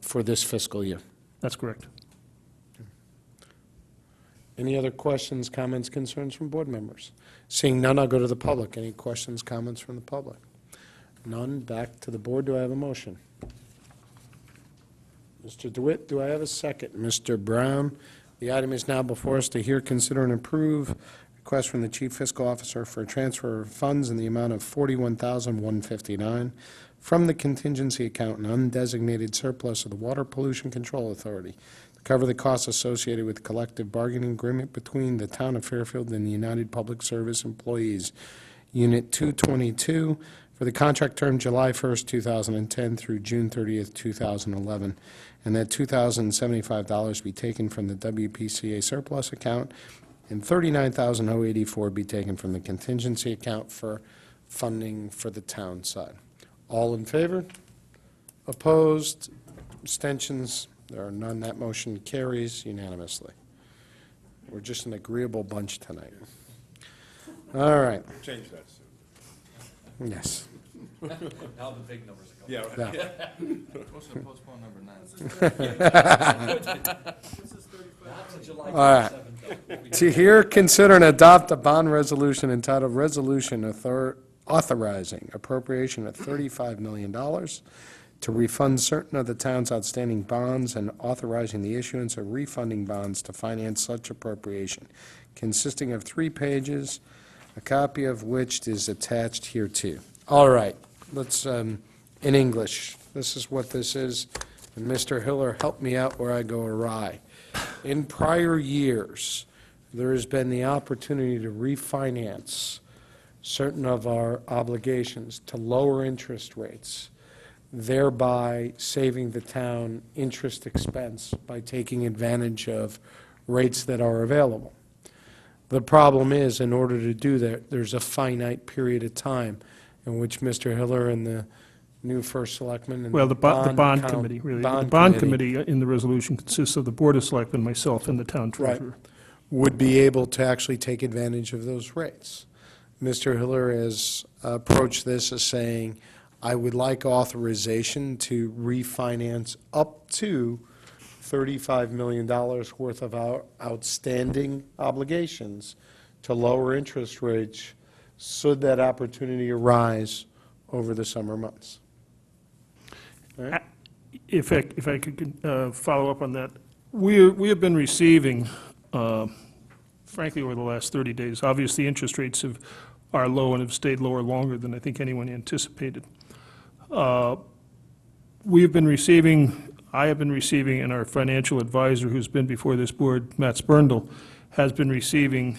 for this fiscal year. That's correct. Any other questions, comments, concerns from board members? Seeing none, I'll go to the public. Any questions, comments from the public? None. Back to the board. Do I have a motion? Mr. DeWitt, do I have a second? Mr. Brown, the item is now before us to hear, consider, and approve request from the Chief Fiscal Officer for a transfer of funds in the amount of $41,159 from the contingency account and undesignated surplus of the Water Pollution Control Authority to cover the costs associated with the collective bargaining agreement between the Town of Fairfield and the United Public Service Employees, Unit 222, for the contract term July 1st, 2010 through June 30th, 2011, and that $2,075 be taken from the WPCA surplus account and $39,084 be taken from the contingency account for funding for the town side. All in favor? Opposed? Abstentions? There are none. That motion carries unanimously. We're just an agreeable bunch tonight. All right. Change that soon. Yes. Now the big numbers are coming. Yeah, right. Yeah. Motion to postpone number 9. Not to July All right. 27th. To hear, consider, and adopt a bond resolution entitled Resolution Authorizing Appropriation of $35 million to refund certain of the town's outstanding bonds and authorizing the issuance of refunding bonds to finance such appropriation, consisting of 3 pages, a copy of which is attached hereto. All right, let's, in English, this is what this is, and Mr. Hiller, help me out where I go awry. In prior years, there has been the opportunity to refinance certain of our obligations to lower interest rates, thereby saving the town interest expense by taking advantage of rates that are available. The problem is, in order to do that, there's a finite period of time in which Mr. Hiller and the new first selectman and Well, the bond count- committee, really. The bond bond committee in the resolution consists of the Board of Selectmen, myself, and the town Right. treasurer. would be able to actually take advantage of those rates. Mr. Hiller has approached this as saying, I would like authorization to refinance up to $35 million worth of our outstanding obligations to lower interest rates should that opportunity arise over the summer months. If I could follow up on that, we have been receiving, frankly, over the last 30 days, obviously, interest rates are low and have stayed lower longer than I think anyone anticipated. We have been receiving, I have been receiving, and our financial advisor, who's been before this board, Matt Spurndl, has been receiving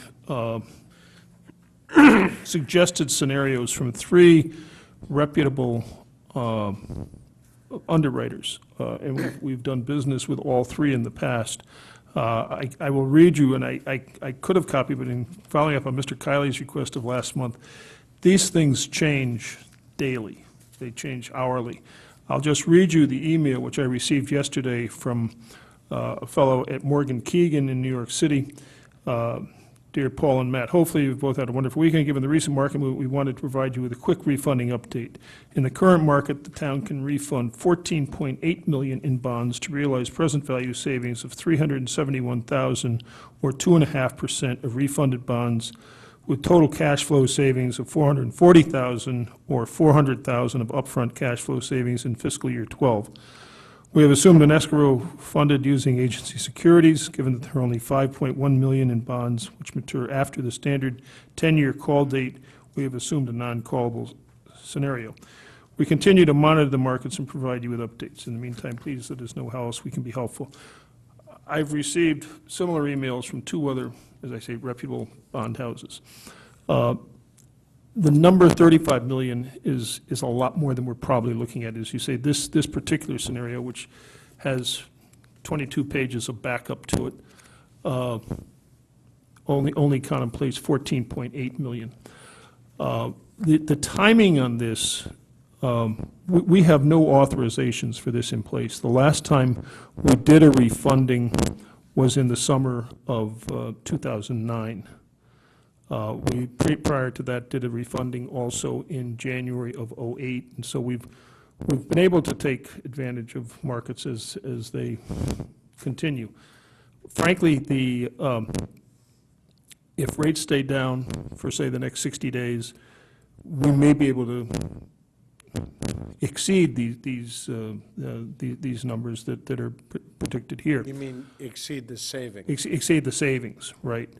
suggested scenarios from 3 reputable underwriters, and we've done business with all 3 in the past. I will read you, and I could have copied, but in following up on Mr. Kiley's request of last month, these things change daily. They change hourly. I'll just read you the email which I received yesterday from a fellow at Morgan Keegan in New York City. Dear Paul and Matt, hopefully you've both had a wonderful weekend. Given the recent market move, we wanted to provide you with a quick refunding update. In the current market, the town can refund $14.8 million in bonds to realize present value savings of $371,000, or 2.5% of refunded bonds, with total cash flow savings of $440,000, or $400,000 of upfront cash flow savings in fiscal year 12. We have assumed an escrow funded using agency securities, given that there are only $5.1 million in bonds which mature after the standard 10-year call date. We have assumed a non-callable scenario. We continue to monitor the markets and provide you with updates. In the meantime, please let us know how else we can be helpful. I've received similar emails from 2 other, as I say, reputable bond houses. The number 35 million is a lot more than we're probably looking at. As you say, this particular scenario, which has 22 pages of backup to it, only contemplates 14.8 million. The timing on this, we have no authorizations for this in place. The last time we did a refunding was in the summer of 2009. We, prior to that, did a refunding also in January of '08, and so we've been able to take advantage of markets as they continue. Frankly, if rates stay down for, say, the next 60 days, we may be able to exceed these numbers that are predicted here. You mean exceed the savings? Exceed the savings, right.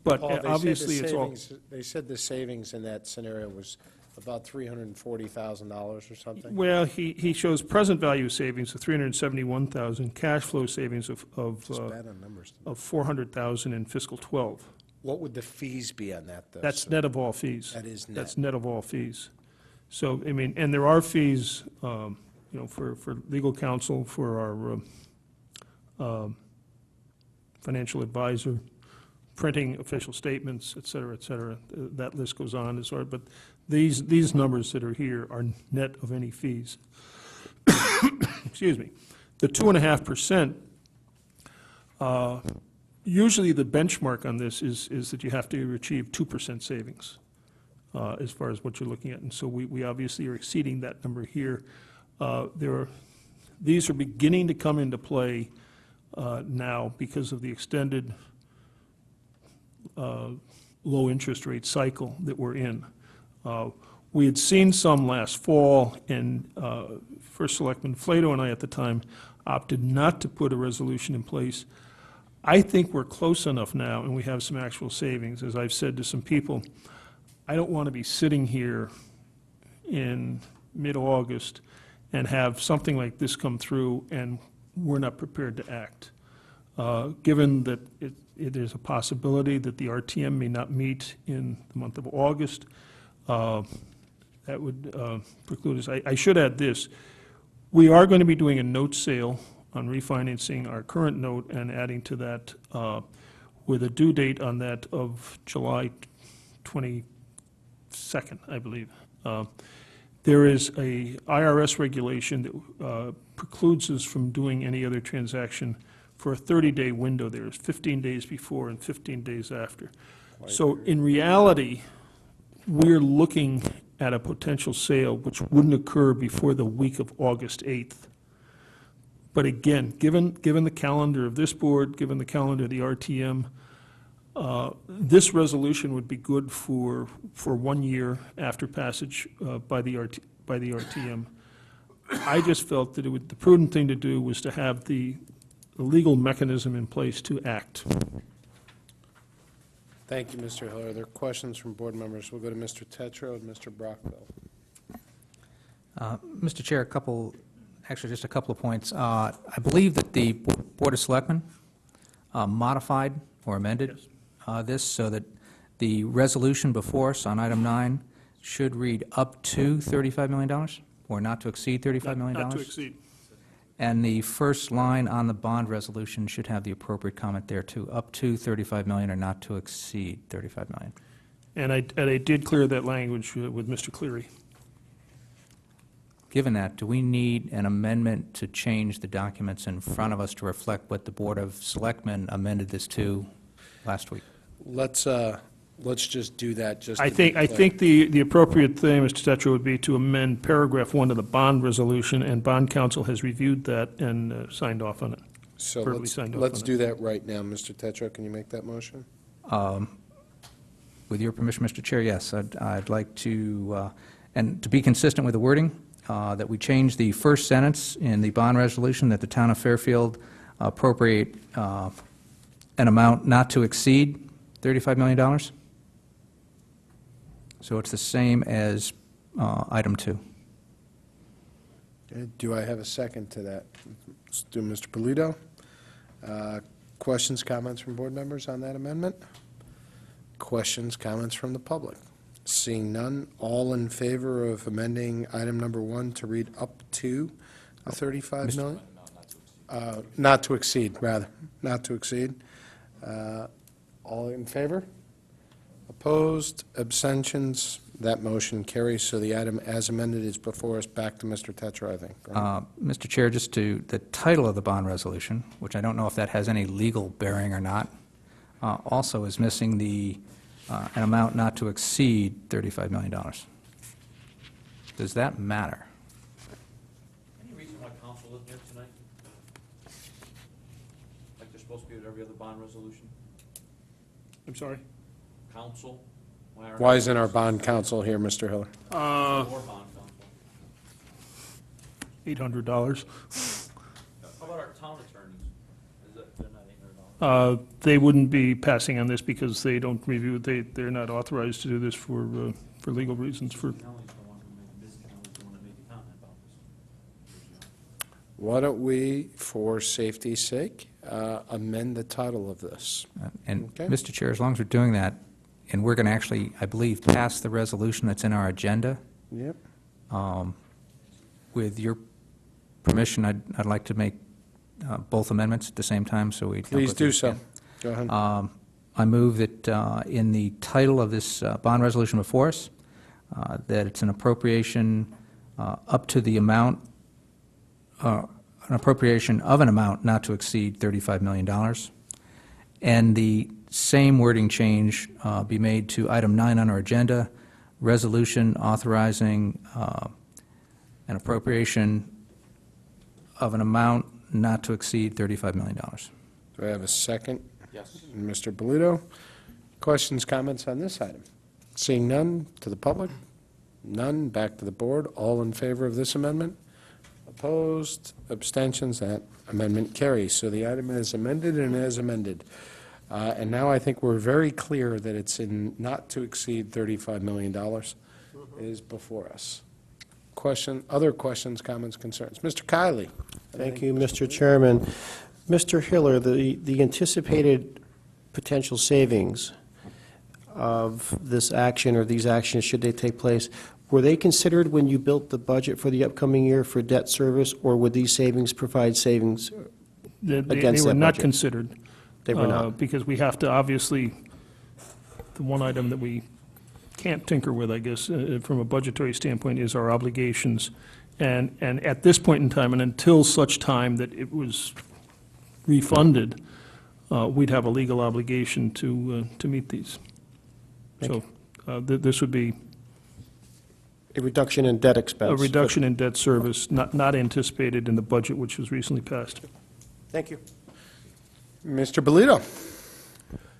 But Paul, they said the obviously, it's all, savings- They said the savings in that scenario was about $340,000 or something? well, he shows present value savings of $371,000, cash flow savings of It's bad on numbers. $400,000 in fiscal '12. What would the fees be on that, though? That's net of all fees. That is net. That's net of all fees. So, I mean, and there are fees, for legal counsel, for our financial advisor, printing official statements, et cetera, et cetera. That list goes on, but these numbers that are here are net of any fees. Excuse me. The 2.5%, usually the benchmark on this is that you have to achieve 2% savings as far as what you're looking at. And so we obviously are exceeding that number here. These are beginning to come into play now because of the extended low interest rate cycle that we're in. We had seen some last fall, and First Selectman Flato and I at the time opted not to put a resolution in place. I think we're close enough now, and we have some actual savings. As I've said to some people, I don't want to be sitting here in mid-August and have something like this come through, and we're not prepared to act. Given that there's a possibility that the RTM may not meet in the month of August, that would preclude us. I should add this. We are going to be doing a note sale on refinancing our current note and adding to that. with a due date on that of July 22nd, I believe. There is a IRS regulation that precludes us from doing any other transaction for a 30-day window. There's 15 days before and 15 days after. So in reality, we're looking at a potential sale which wouldn't occur before the week of August 8th. But again, given the calendar of this board, given the calendar of the RTM, this resolution would be good for 1 year after passage by the RTM. I just felt that the prudent thing to do was to have the legal mechanism in place to act. Thank you, Mr. Hiller. Are there questions from board members? We'll go to Mr. Tetro and Mr. Brockville. Mr. Chair, just a couple of points. I believe that the Board of Selectmen modified or amended this so that the resolution before us on item 9 should read up to $35 million, or not to exceed $35 million. Not to exceed. And the first line on the bond resolution should have the appropriate comment there, too, up to $35 million or not to exceed $35 million. And I did clear that language with Mr. Cleary. Given that, do we need an amendment to change the documents in front of us to reflect what the Board of Selectmen amended this to last week? Let's just do that, just I to be clear. think the appropriate thing, Mr. Tetra, would be to amend paragraph 1 of the bond resolution, and bond counsel has reviewed that and signed off on it. So verbally signed off let's on it. do that right now. Mr. Tetro, can you make that motion? With your permission, Mr. Chair, yes, I'd like to, and to be consistent with the wording, that we change the first sentence in the bond resolution that the town of Fairfield appropriate an amount not to exceed $35 million. So it's the same as item 2. Okay, do I have a second to that? Let's do Mr. Polito. Questions, comments from board members on that amendment? Questions, comments from the public? Seeing none, all in favor of amending item number 1 to read up to the $35 million? Not to exceed, rather, not to exceed. All in favor? Opposed, abstentions, that motion carries, so the item as amended is before us. Back to Mr. Tetra, I think. Right? Mr. Chair, just to the title of the bond resolution, which I don't know if that has any legal bearing or not, also is missing an amount not to exceed $35 million. Does that matter? Any reason why council isn't here tonight? Like they're supposed to be at every other bond resolution? I'm sorry? Council? Why isn't our bond counsel here, Mr. Hiller? Or bond council? $800. How about our town attorneys? They're not $800? They wouldn't be passing on this because they don't review, they're not authorized to do this for legal reasons, for, Kelly's the one who made, Ms. Kelly's the one that made the comment about this. Why don't we, for safety's sake, amend the title of this? And, Okay. Mr. Chair, as long as we're doing that, and we're going to actually, I believe, pass the resolution that's in our agenda, Yep. with your permission, I'd like to make both amendments at the same time, so we don't go Please through do it so. again. Go ahead. I move that in the title of this bond resolution before us, that it's an appropriation up to the amount, an appropriation of an amount not to exceed $35 million, and the same wording change be made to item 9 on our agenda, resolution authorizing an appropriation of an amount not to exceed $35 million. Do I have a second? Yes. Mr. Polito. Questions, comments on this item? Seeing none, to the public? None, back to the board. All in favor of this amendment? Opposed, abstentions, that amendment carries. So the item is amended and as amended. And now I think we're very clear that it's in not to exceed $35 million is before us. Other questions, comments, concerns? Mr. Kiley. Thank you, Mr. Chairman. Mr. Hiller, the anticipated potential savings of this action or these actions, should they take place, were they considered when you built the budget for the upcoming year for debt service, or would these savings provide savings they against were that not budget? considered. They were not. Because we have to, obviously, the one item that we can't tinker with, I guess, from a budgetary standpoint, is our obligations. And at this point in time, and until such time that it was refunded, we'd have a legal obligation to meet these. So this would be A reduction in debt expense. a reduction in debt service, not anticipated in the budget, which was recently passed. Thank you. Mr. Bolito?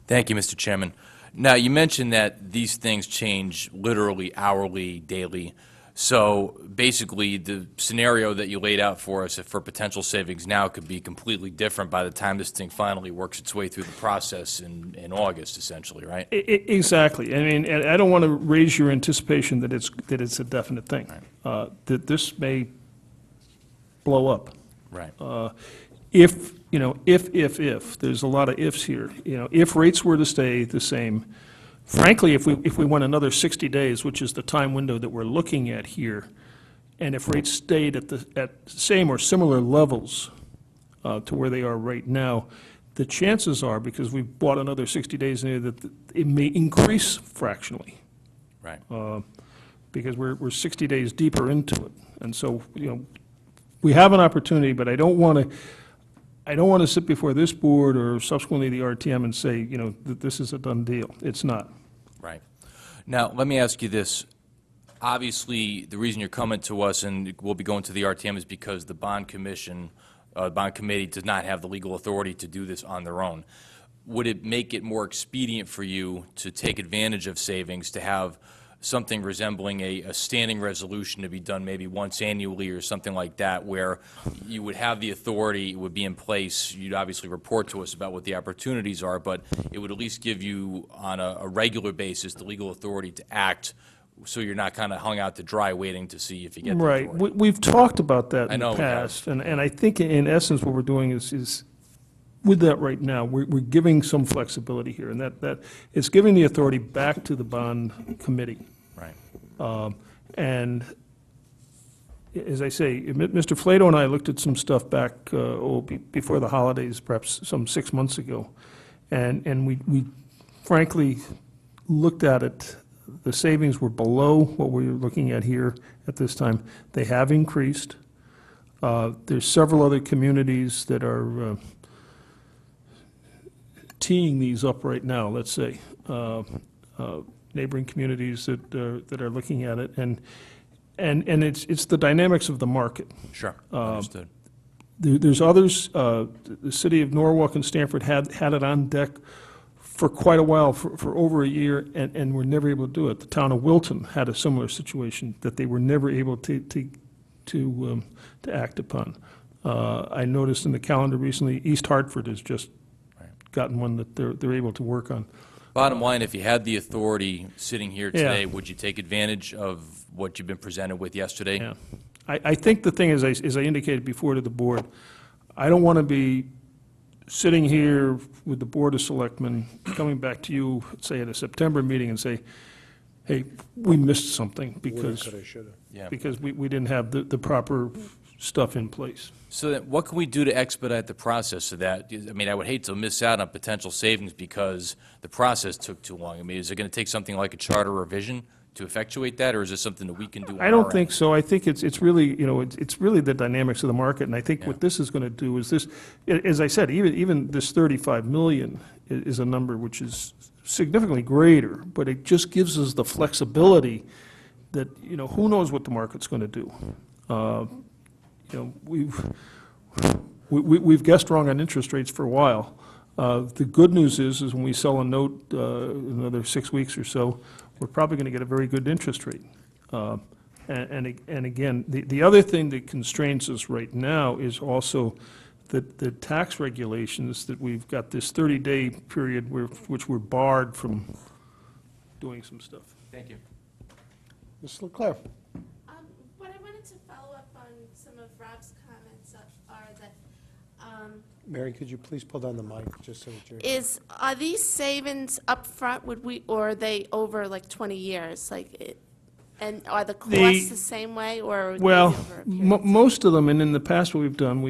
Thank you, Mr. Chairman. Now, you mentioned that these things change literally hourly, daily. So basically, the scenario that you laid out for us for potential savings now could be completely different by the time this thing finally works its way through the process in August, essentially, right? Exactly. I mean, and I don't want to raise your anticipation that it's a definite thing. That this may blow up. Right. If, there's a lot of ifs here. If rates were to stay the same, frankly, if we went another 60 days, which is the time window that we're looking at here, and if rates stayed at the same or similar levels to where they are right now, the chances are, because we've bought another 60 days in there, that it may increase fractionally. Right. Because we're 60 days deeper into it. And so, we have an opportunity, but I don't want to sit before this board or subsequently the RTM and say, that this is a done deal. It's not. Right. Now, let me ask you this. Obviously, the reason you're coming to us and we'll be going to the RTM is because the bond commission, bond committee does not have the legal authority to do this on their own. Would it make it more expedient for you to take advantage of savings, to have something resembling a standing resolution to be done maybe once annually or something like that, where you would have the authority, it would be in place, you'd obviously report to us about what the opportunities are, but it would at least give you, on a regular basis, the legal authority to act, so you're not kind of hung out to dry waiting to see if you get the Right. authority. We've talked about that I in know the we have. past, and I think in essence what we're doing is with that right now, we're giving some flexibility here, and that it's giving the authority back to the bond committee. Right. And as I say, Mr. Flato and I looked at some stuff back before the holidays, perhaps some 6 months ago, and we frankly looked at it. The savings were below what we're looking at here at this time. They have increased. There's several other communities that are teeing these up right now, let's say, neighboring communities that are looking at it, and it's the dynamics of the market. Sure, understood. There's others, the city of Norwalk and Stamford had it on deck for quite a while, for over a year, and were never able to do it. The town of Wilton had a similar situation, that they were never able to act upon. I noticed in the calendar recently, East Hartford has just gotten one that they're able to work on. Bottom line, if you had the authority sitting here Yeah. today, would you take advantage of what you've been presented with yesterday? Yeah. I think the thing is, as I indicated before to the board, I don't want to be sitting here with the Board of Selectmen, coming back to you, say, at a September meeting and say, hey, we missed something because Yeah. we didn't have the proper stuff in place. So then what can we do to expedite the process of that? I mean, I would hate to miss out on potential savings because the process took too long. I mean, is it going to take something like a charter revision to effectuate that, or is this something that we can do on I don't our think end? so. I think it's really, it's really the dynamics of the market, and I think what this is going to do is this, as I said, even this 35 million is a number which is significantly greater, but it just gives us the flexibility that, who knows what the market's going to do. We've guessed wrong on interest rates for a while. The good news is when we sell a note in another 6 weeks or so, we're probably going to get a very good interest rate. And again, the other thing that constrains us right now is also the tax regulations, that we've got this 30-day period which we're barred from doing some stuff. Thank you. Ms. Leclerc? What I wanted to follow up on some of Rob's comments are that, Mary, could you please pull down the mic, just so that you're... are these savings upfront, or are they over like 20 years? And are the The- costs the same way, or are they Well, over a period of time? most of them, and in the past what we've done,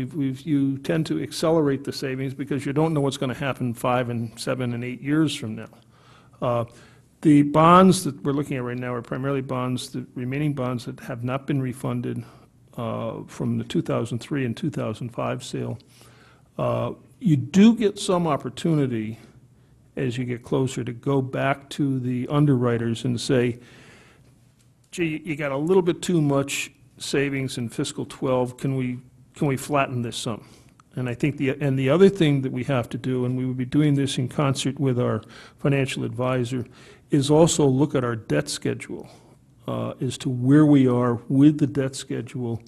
you tend to accelerate the savings because you don't know what's going to happen 5 and 7 and 8 years from now. The bonds that we're looking at right now are primarily bonds, the remaining bonds that have not been refunded from the 2003 and 2005 sale. You do get some opportunity, as you get closer, to go back to the underwriters and say, gee, you got a little bit too much savings in fiscal 12, can we flatten this some? And I think the other thing that we have to do, and we would be doing this in concert with our financial advisor, is also look at our debt schedule as to where we are with the debt schedule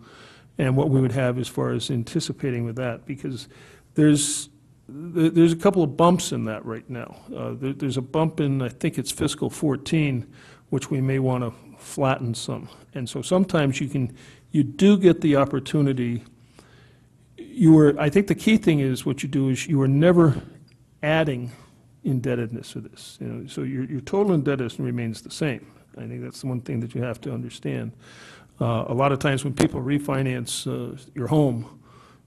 and what we would have as far as anticipating with that, because there's a couple of bumps in that right now. There's a bump in, I think it's fiscal 14, which we may want to flatten some. And so sometimes you do get the opportunity. I think the key thing is what you do is you are never adding indebtedness to this. So your total indebtedness remains the same. I think that's the one thing that you have to understand. A lot of times when people refinance your home,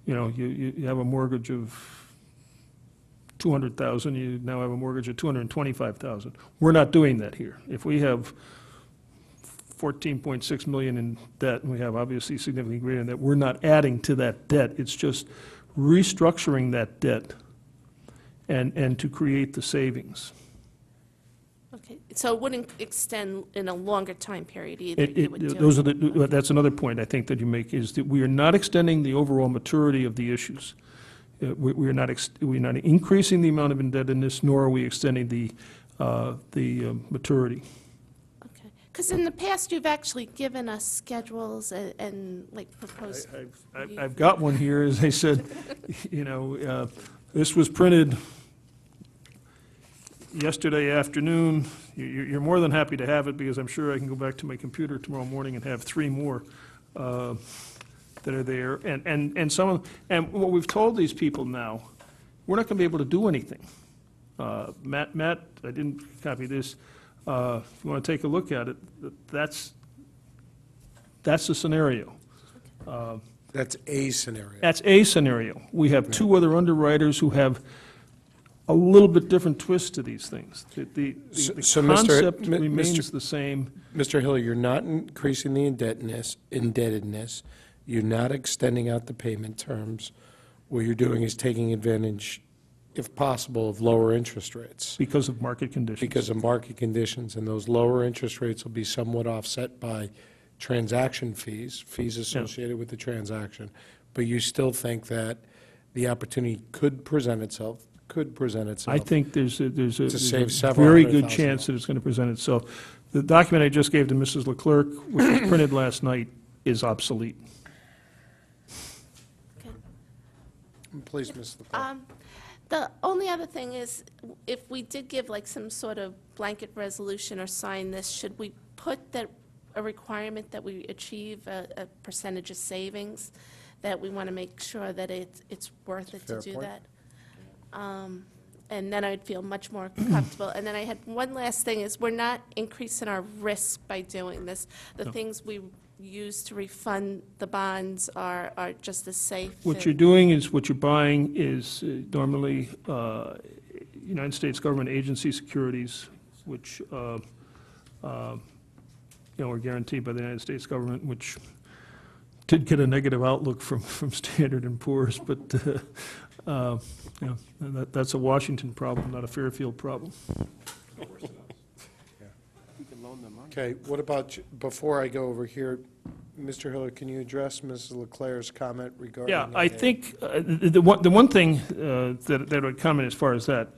you have a mortgage of $200,000, you now have a mortgage of $225,000. We're not doing that here. If we have $14.6 million in debt, and we have obviously significantly greater than that, we're not adding to that debt. It's just restructuring that debt and to create the savings. Okay, so it wouldn't extend in a longer time period either? You would do Those it- are that's another point I think that you make, is that we are not extending the overall maturity of the issues. We're not increasing the amount of indebtedness, nor are we extending the maturity. Okay, because in the past, you've actually given us schedules and like proposed. I've got one here, as I said, this was printed yesterday afternoon. You're more than happy to have it, because I'm sure I can go back to my computer tomorrow morning and have 3 more that are there. And what we've told these people now, we're not going to be able to do anything. Matt, I didn't copy this. If you want to take a look at it, that's the scenario. That's a scenario. That's a scenario. We have 2 other underwriters who have a little bit different twist to these things. The So, Mr. concept Mi- remains Mr. the same. Mr. Hill, you're not increasing the indebtedness. You're not extending out the payment terms. What you're doing is taking advantage, if possible, of lower interest rates Because of market conditions. because of market conditions, and those lower interest rates will be somewhat offset by transaction fees associated with the transaction. But you still think that the opportunity could present itself. I think there's a save several very hundred good thousand chance that it's going to present itself. The document I just gave to Mrs. Leclerc, which was printed last night, is obsolete. Please, Ms. LaClerc. The only other thing is, if we did give like some sort of blanket resolution or sign this, should we put that, a requirement that we achieve a percentage of savings, that we want to make sure that it's worth it to Fair do point. that? And then I'd feel much more comfortable. And then I had one last thing, is we're not increasing our risk by doing this. The things we use to refund the bonds are just as safe. What you're doing is, what you're buying is normally United States government agency securities, which, are guaranteed by the United States government, which did get a negative outlook from Standard & Poor's, but, that's a Washington problem, not a Fairfield problem. Okay, what about, before I go over here, Mr. Hiller, can you address Mrs. Leclerc's comment regarding? Yeah, I think the one thing that I would comment as far as that,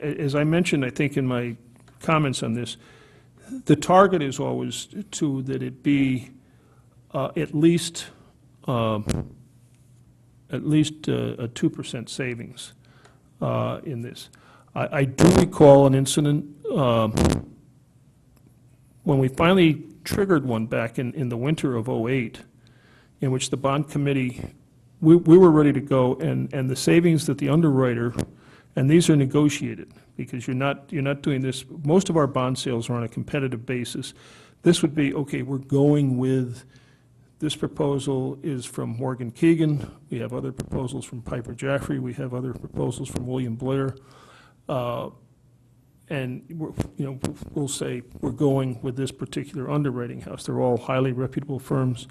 as I mentioned, I think in my comments on this, the target is always that it be at least a 2% savings in this. I do recall an incident when we finally triggered one back in the winter of '08, in which the bond committee, we were ready to go, and the savings that the underwriter, and these are negotiated, because you're not doing this, most of our bond sales are on a competitive basis. This would be, okay, we're going with, this proposal is from Morgan Keegan, we have other proposals from Piper Jaffray, we have other proposals from William Blair. And, we'll say, we're going with this particular underwriting house. They're all highly reputable firms.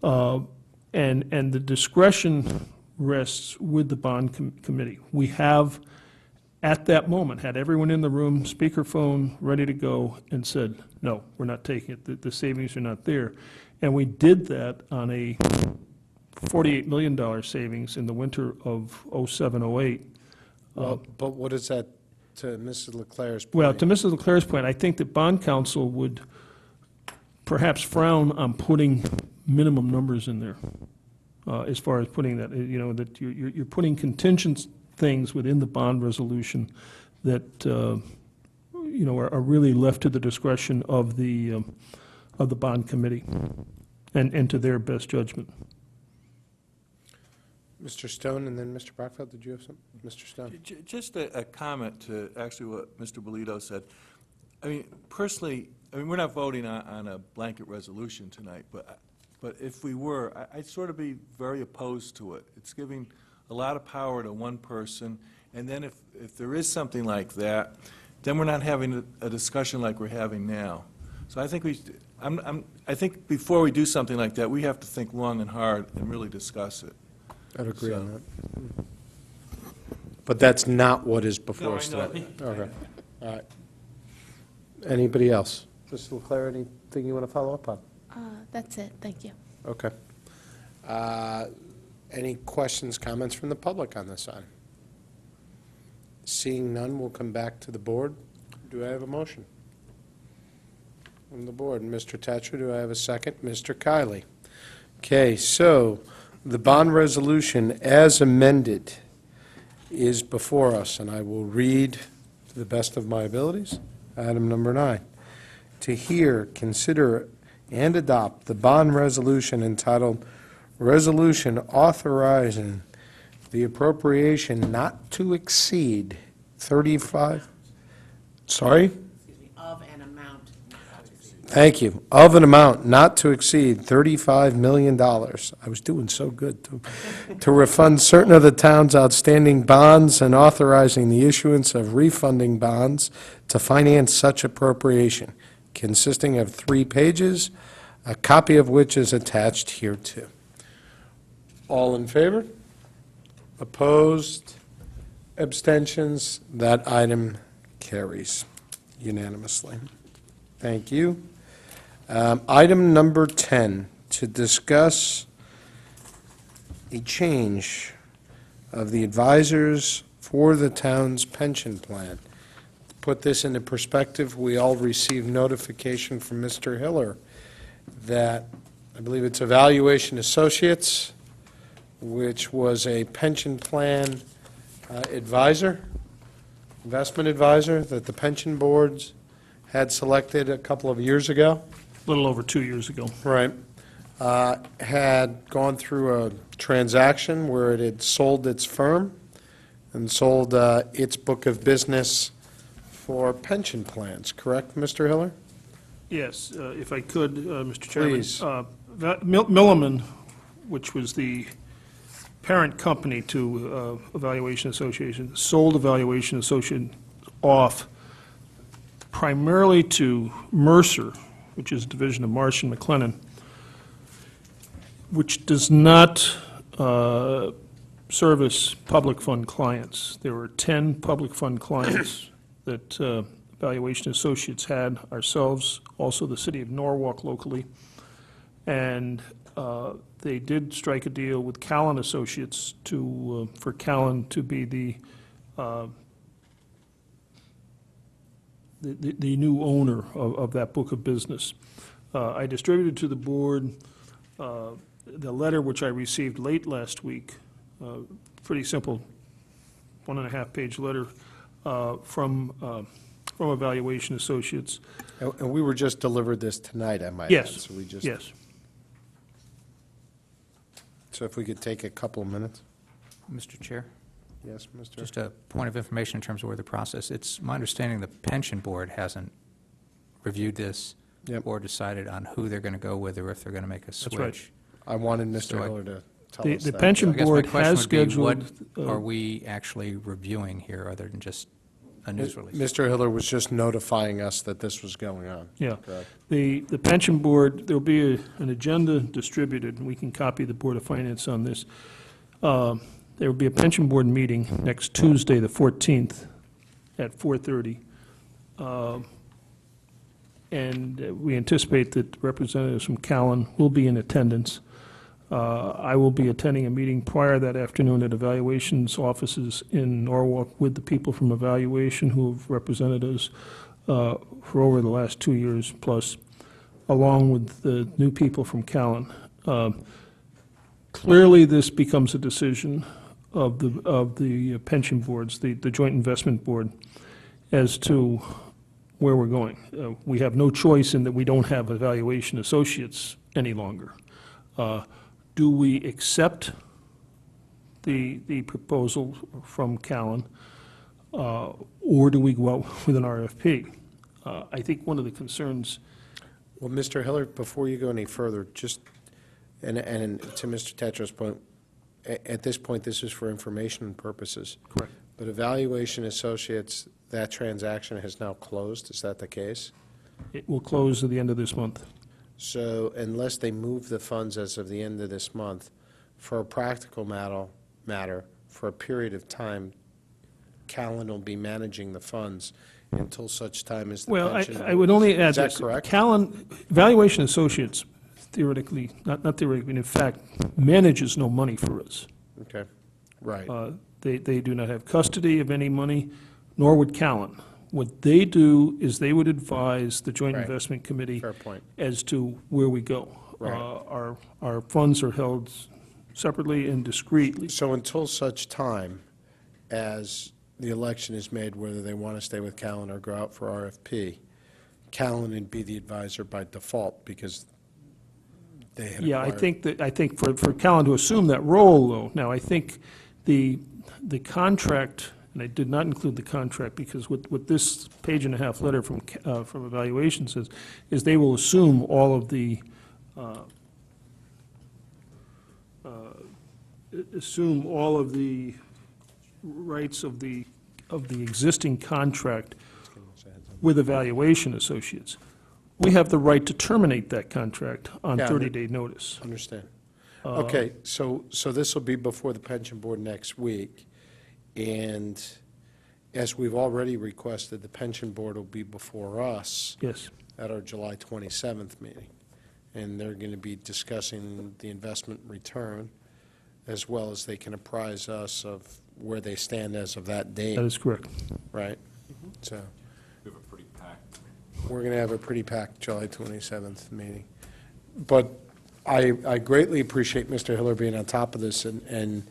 And the discretion rests with the bond committee. We have, at that moment, had everyone in the room, speakerphone, ready to go, and said, no, we're not taking it. The savings are not there. And we did that on a $48 million savings in the winter of '07, '08. Well, but what is that to Mrs. Leclerc's point? Well, to Mrs. Leclerc's point, I think that bond counsel would perhaps frown on putting minimum numbers in there, as far as putting that, that you're putting contingent things within the bond resolution that, are really left to the discretion of the bond committee and to their best judgment. Mr. Stone, and then Mr. Brockfeld, did you have something? Mr. Stone? Just a comment to actually what Mr. Bolito said. I mean, personally, we're not voting on a blanket resolution tonight, but if we were, I'd sort of be very opposed to it. It's giving a lot of power to one person, and then if there is something like that, then we're not having a discussion like we're having now. So I think I think before we do something like that, we have to think long and hard and really discuss it. I'd agree on that. But that's not what is before No, us I know. tonight. Okay, all right. Anybody else? Mr. Leclerc, anything you want to follow up on? That's it, thank you. Okay. Any questions, comments from the public on this item? Seeing none, we'll come back to the board. Do I have a motion? From the board, Mr. Tatcher, do I have a second? Mr. Kiley. Okay, so the bond resolution as amended is before us, and I will read to the best of my abilities. Item number 9. To hear, consider, and adopt the bond resolution entitled Resolution Authorizing the Appropriation Not to Exceed 35, sorry? Of an amount. Thank you. Of an amount not to exceed $35 million. I was doing so good, too. To refund certain of the town's outstanding bonds and authorizing the issuance of refunding bonds to finance such appropriation, consisting of 3 pages, a copy of which is attached hereto. All in favor? Opposed? Abstentions? That item carries unanimously. Thank you. Item number 10, to discuss a change of the advisors for the town's pension plan. To put this into perspective, we all received notification from Mr. Hiller that, I believe it's Evaluation Associates, which was a pension plan advisor, investment advisor, that the pension boards had selected a couple of years ago. A little over 2 years ago. Right. Had gone through a transaction where it had sold its firm and sold its book of business for pension plans, correct, Mr. Hiller? Yes, if I could, Mr. Chairman. Please. Milliman, which was the parent company to Evaluation Association, sold Evaluation Association off primarily to Mercer, which is a division of Marsh and McLennan, which does not service public fund clients. There were 10 public fund clients that Evaluation Associates had, ourselves, also the city of Norwalk locally, and they did strike a deal with Callan Associates to, for Callan to be the new owner of that book of business. I distributed to the board the letter which I received late last week, pretty simple, 1.5-page letter from Evaluation Associates. And we were just delivered this tonight, I might add. Yes, So we just, yes. so if we could take a couple of minutes. Mr. Chair, Yes, Mr. just a point of information in terms of where the process, it's my understanding the pension board hasn't reviewed this Yep. board decided on who they're going to go with or if they're going to make a switch. right. I wanted Mr. So I- Hiller to tell The us the that. pension I guess my board question has would be, what scheduled. are we actually reviewing here other than just a news release? Mr. Hiller was just notifying us that this was going on. Yeah. Correct. The pension board, there'll be an agenda distributed, and we can copy the Board of Finance on this. There will be a pension board meeting next Tuesday, the 14th, at 4:30. And we anticipate that representatives from Callan will be in attendance. I will be attending a meeting prior that afternoon at Evaluation's offices in Norwalk with the people from Evaluation who have represented us for over the last 2 years plus, along with the new people from Callan. Clearly, this becomes a decision of the pension boards, the Joint Investment Board, as to where we're going. We have no choice in that we don't have Evaluation Associates any longer. Do we accept the proposal from Callan, or do we go out with an RFP? I think one of the concerns, Well, Mr. Hiller, before you go any further, just, and to Mr. Tetra's point, at this point, this is for information purposes. correct, But Evaluation Associates, that transaction has now closed, is that the case? it will close at the end of this month. So unless they move the funds as of the end of this month, for a practical matter, for a period of time, Callan will be managing the funds until such time as the Well, pension. I would only add Is that this. correct? Callan, Evaluation Associates theoretically, not theoretically, in fact, manages no money for us. Okay, right. They do not have custody of any money, nor would Callan. What they do is they would advise the Joint Right. Investment Committee Fair point. as to where we go. Right. Our funds are held separately and discreetly. So until such time as the election is made, whether they want to stay with Callan or go out for RFP, Callan would be the advisor by default because they had Yeah, acquired. I think for Callan to assume that role, though, now, I think the contract, and I did not include the contract, because what this page-and-a-half letter from Evaluation says, is they will assume all of the, rights of the existing contract with Evaluation Associates. We have the right to terminate that contract on Yeah, 30-day notice. Understand. Okay, so this will be before the pension board next week, and as we've already requested, the pension board will be before us Yes. at our July 27th meeting, and they're going to be discussing the investment return, as well as they can apprise us of where they stand as of that date, That is correct. right? So We have a pretty packed. we're going to have a pretty packed July 27th meeting. But I greatly appreciate Mr. Hiller being on top of this and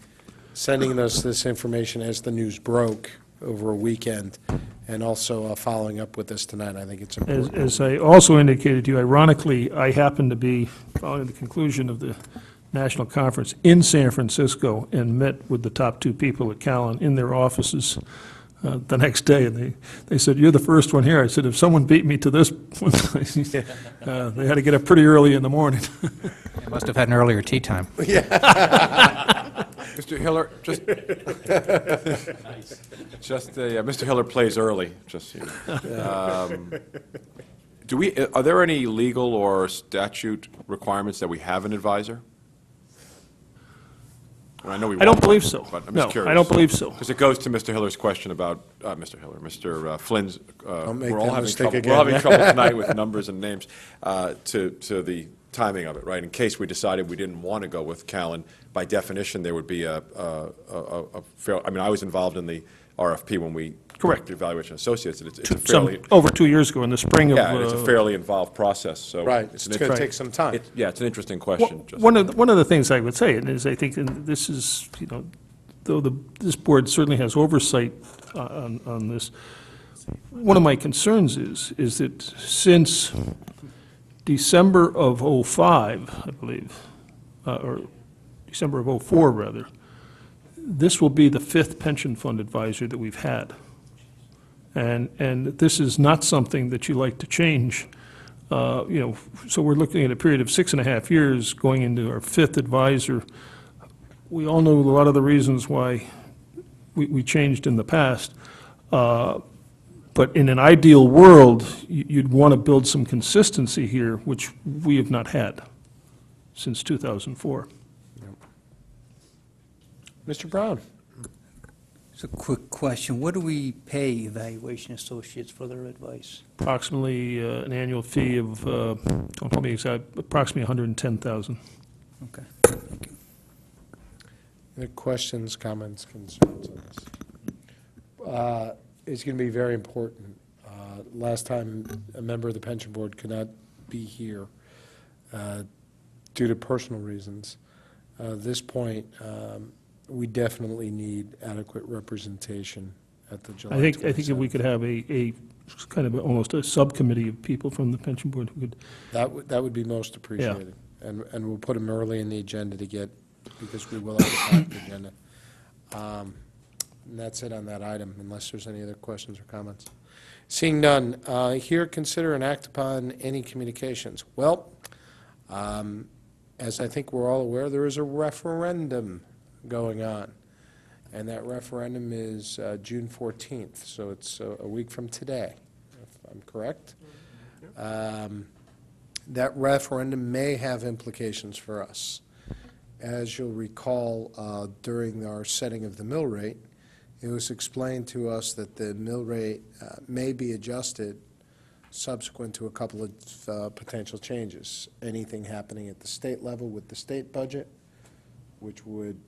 sending us this information as the news broke over a weekend, and also following up with this tonight. I think it's important. As I also indicated to you, ironically, I happened to be, following the conclusion of the national conference, in San Francisco, and met with the top two people at Callan in their offices the next day, and they said, "You're the first one here." I said, "If someone beat me to this one," they had to get up pretty early in the morning. They must have had an earlier tea time. Mr. Hiller, Mr. Hiller plays early, just, you know. Are there any legal or statute requirements that we have an advisor? I know we I don't want believe one, so. But I'm No, just curious. I don't believe so. Because it goes to Mr. Hiller's question about, Mr. Flynn's, Don't make we're all that having mistake trouble, again. we're having trouble tonight with numbers and names, to the timing of it, right? In case we decided we didn't want to go with Callan, by definition, there would be a fair, I mean, I was involved in the RFP when we. Correct. The Evaluation Associates, and it's a fairly. Over 2 years ago, in the spring of... Yeah, and it's a fairly involved process, so. Right, an it's inter- going to take some time. Yeah, it's an interesting question. just- One of the things I would say, and is I think, and this is, though this board certainly has oversight on this, one of my concerns is that since December of '05, I believe, or December of '04, rather, this will be the fifth pension fund advisor that we've had. And this is not something that you like to change So we're looking at a period of 6.5 years going into our 5th advisor. We all know a lot of the reasons why we changed in the past. But in an ideal world, you'd want to build some consistency here, which we have not had since 2004. Mr. Brown? It's a quick question. What do we pay Evaluation Associates for their advice? Approximately an annual fee of, don't be exact, approximately $110,000. Okay. Any questions, comments, concerns on this? It's going to be very important. Last time, a member of the pension board could not be here due to personal reasons. At this point, we definitely need adequate representation at the July I think if 27th. we could have a kind of almost a subcommittee of people from the pension board who could, That would be most appreciated. And we'll put them early in the agenda to get, because we will have a packed agenda. And that's it on that item, unless there's any other questions or comments. Seeing none, here, consider and act upon any communications. Well, as I think we're all aware, there is a referendum going on, and that referendum is June 14th, so it's a week from today, if I'm correct. That referendum may have implications for us. As you'll recall, during our setting of the mill rate, it was explained to us that the mill rate may be adjusted subsequent to a couple of potential changes. Anything happening at the state level with the state budget, which would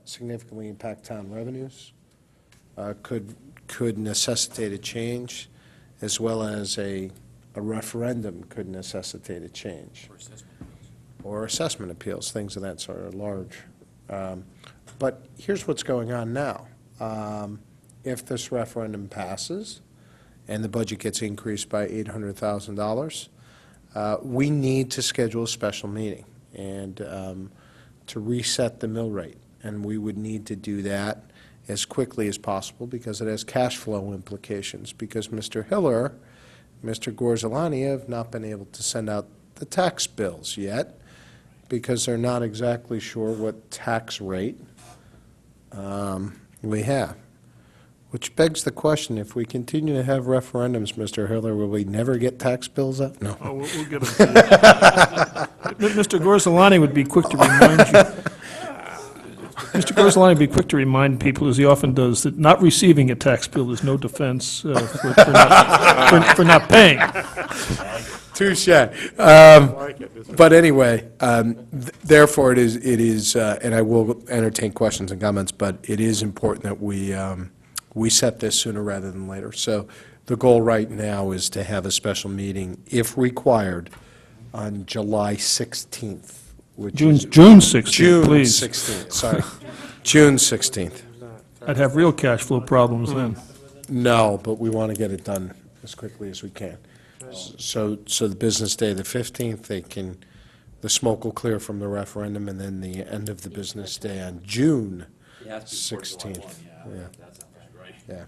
significantly impact town revenues, could necessitate a change, as well as a referendum could necessitate a change. Or assessment appeals, things of that sort are large. But here's what's going on now. If this referendum passes and the budget gets increased by $800,000, we need to schedule a special meeting and to reset the mill rate. And we would need to do that as quickly as possible because it has cash flow implications. Because Mr. Hiller, Mr. Gorzolani have not been able to send out the tax bills yet because they're not exactly sure what tax rate we have. Which begs the question, if we continue to have referendums, Mr. Hiller, will we never get tax bills up? No. oh, we'll get them to you. Mr. Gorzolani would be quick to remind you. Mr. Gorzolani would be quick to remind people, as he often does, that not receiving a tax bill is no defense for not paying. Touche. But anyway, therefore, it is, and I will entertain questions and comments, but it is important that we set this sooner rather than later. So the goal right now is to have a special meeting, if required, on July 16th, which June is... 16th, June please. 16th, sorry. June 16th. I'd have real cash flow problems then. No, but we want to get it done as quickly as we can. So the business day, the 15th, the smoke will clear from the referendum, and then the end of the business day on June 16th. Yeah.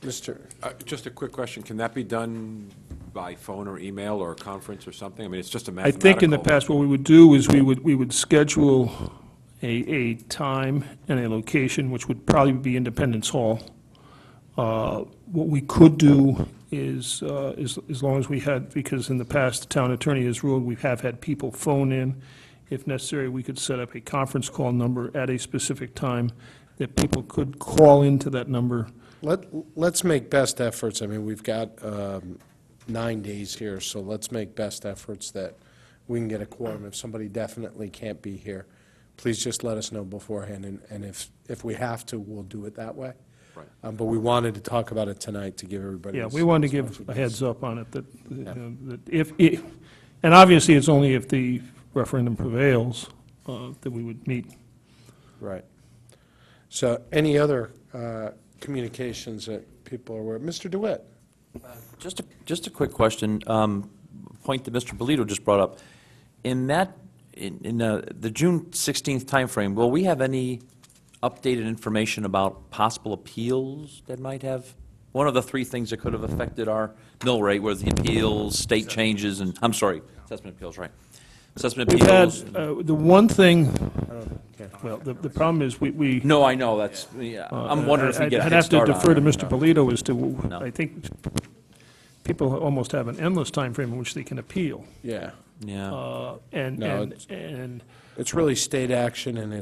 Mr. Just a quick question, can that be done by phone or email or conference or something? I mean, it's just a I mathematical... think in the past, what we would do is we would schedule a time and a location, which would probably be Independence Hall. What we could do is, as long as we had, because in the past, the town attorney has ruled, we have had people phone in. If necessary, we could set up a conference call number at a specific time that people could call into that number. Let's make best efforts. I mean, we've got 9 days here, so let's make best efforts that we can get a quorum. If somebody definitely can't be here, please just let us know beforehand, and if we have to, we'll do it that way. Right. But we wanted to talk about it tonight to give everybody... Yeah, as- we wanted to as much give a of heads up on it, that if, and obviously, it's only if the referendum prevails that we would meet. Right. So any other communications that people are aware of? Mr. DeWitt? Just a quick question, point that Mr. Bolito just brought up. In that, in the June 16th timeframe, will we have any updated information about possible appeals that might have one of the three things that could have affected our mill rate was the appeals, state changes, and, I'm sorry, assessment appeals, right? Assessment We've had, appeals. the one thing, well, the problem is we. No, I know, that's, yeah, I'm wondering if we get a I'd head have to start on defer to it. Mr. Polito as to, No. I think people almost have an endless time frame in which they can appeal. Yeah. Yeah. And, No, and, it's- and It's really state action, and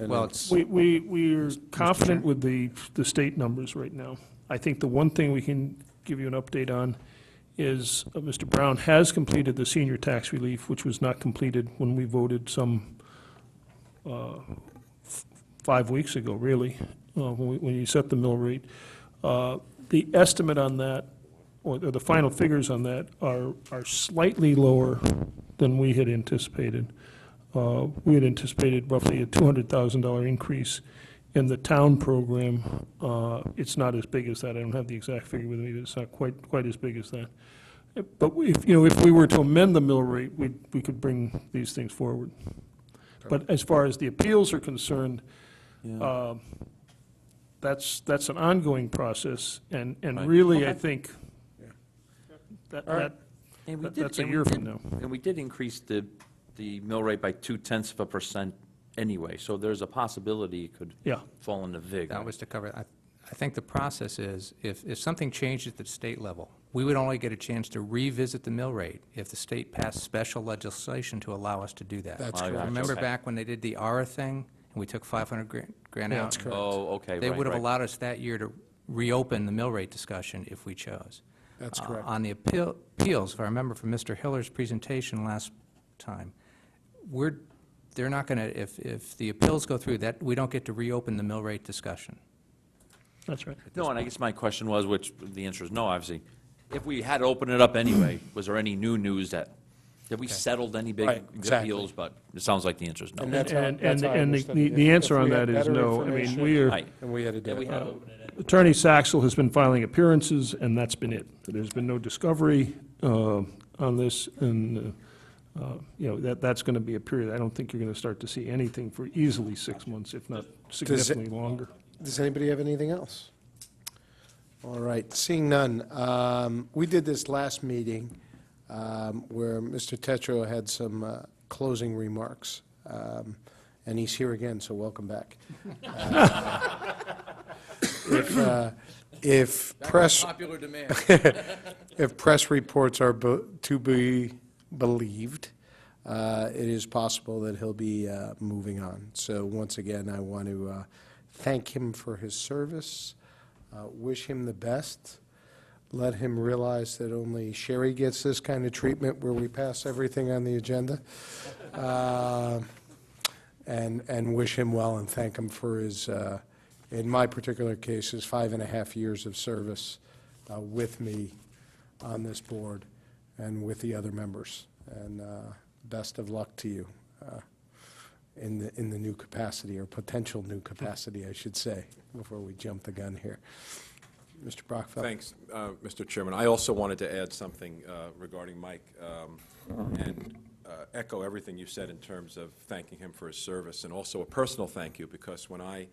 Well, it's, we're confident with the state numbers right now. I think the one thing we can give you an update on is Mr. Brown has completed the senior tax relief, which was not completed when we voted some 5 weeks ago, really, when you set the mill rate. The estimate on that, or the final figures on that, are slightly lower than we had anticipated. We had anticipated roughly a $200,000 increase in the town program. It's not as big as that. I don't have the exact figure with me, but it's not quite as big as that. But if we were to amend the mill rate, we could bring these things forward. But as far as the appeals are concerned, that's an ongoing process, and Right. really, I Okay. think that, All right. And we that- did- that's a and we year did- from now. And we did increase the mill rate by 0.2% anyway, so there's a possibility it could Yeah. fall into VIG. that was to cover, I think the process is, if something changes at the state level, we would only get a chance to revisit the mill rate if the state passed special legislation to allow us to do that. That's I correct. gotcha. Remember Okay. back when they did the ARA thing, and we took 500 grand Yeah, out? that's correct. Oh, okay, They right, would have right. allowed us that year to reopen the mill rate discussion if we chose. That's correct. On the appeals, if I remember from Mr. Hiller's presentation last time, they're not going to, if the appeals go through, that, we don't get to reopen the mill rate discussion. That's right. No, and I guess my question was, which the answer is no, obviously. If we had to open it up anyway, was there any new news that we settled any big Right, exactly. appeals? But it sounds like the answer is no. And that's how- And that's how I the understood it. the If answer on we had that is better no. I mean, information, we are, Right. And we had to do Yeah, we it. had to open it. Attorney Saxel has been filing appearances, and that's been it. There's been no discovery on this, and, that's going to be a period. I don't think you're going to start to see anything for easily 6 months, if not significantly longer. Does anybody have anything else? All right, seeing none. We did this last meeting where Mr. Tetro had some closing remarks, and he's here again, so welcome back. If press, Popular demand. if press reports are to be believed, it is possible that he'll be moving on. So once again, I want to thank him for his service, wish him the best, let him realize that only Sherry gets this kind of treatment where we pass everything on the agenda, and wish him well and thank him for his, in my particular case, his 5.5 years of service with me on this board and with the other members. And best of luck to you in the new capacity, or potential new capacity, I should say, before we jump the gun here. Mr. Brockfeld? Thanks, Mr. Chairman. I also wanted to add something regarding Mike, and echo everything you said in terms of thanking him for his service, and also a personal thank you, because when I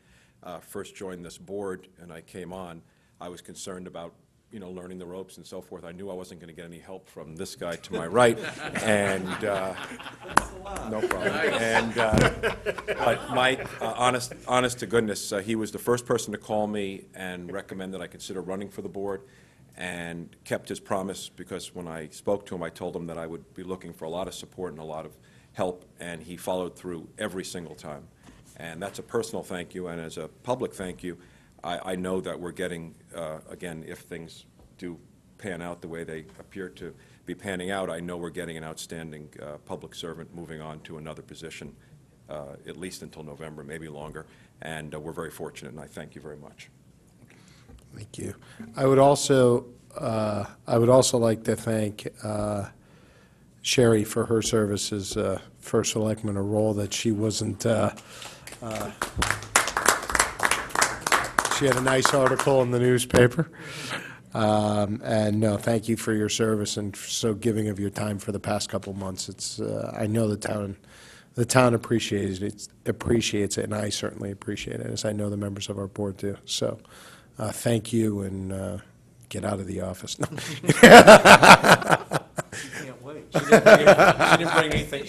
first joined this board and I came on, I was concerned about, learning the ropes and so forth. I knew I wasn't going to get any help from this guy to my right, and, no problem. And, but Mike, honest to goodness, he was the first person to call me and recommend that I consider running for the board, and kept his promise, because when I spoke to him, I told him that I would be looking for a lot of support and a lot of help, and he followed through every single time. And that's a personal thank you, and as a public thank you, I know that we're getting, again, if things do pan out the way they appear to be panning out, I know we're getting an outstanding public servant moving on to another position, at least until November, maybe longer, and we're very fortunate, and I thank you very much. Thank you. I would also like to thank Sherry for her service as first selectman, a role that she wasn't, she had a nice article in the newspaper. And no, thank you for your service and so giving of your time for the past couple months. It's, I know the town appreciates it, and I certainly appreciate it, as I know the members of our board do. So, thank you, and get out of the office. No. Can't wait. She didn't bring anything.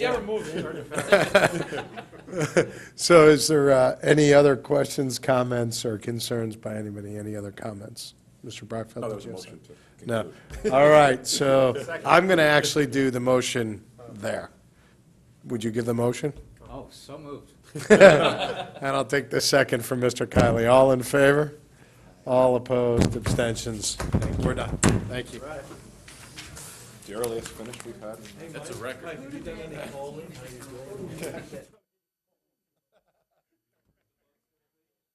So is there any other questions, comments, or concerns by anybody? Any other comments? Mr. Brockfeld? No, there did was a you have motion something? to No. conclude. All right, so I'm going to actually do the motion there. Would you give the motion? Oh, so moved. And I'll take the second from Mr. Kiley. All in favor? All opposed, abstentions? We're done. Thank you. The earliest finish we've had. That's a record.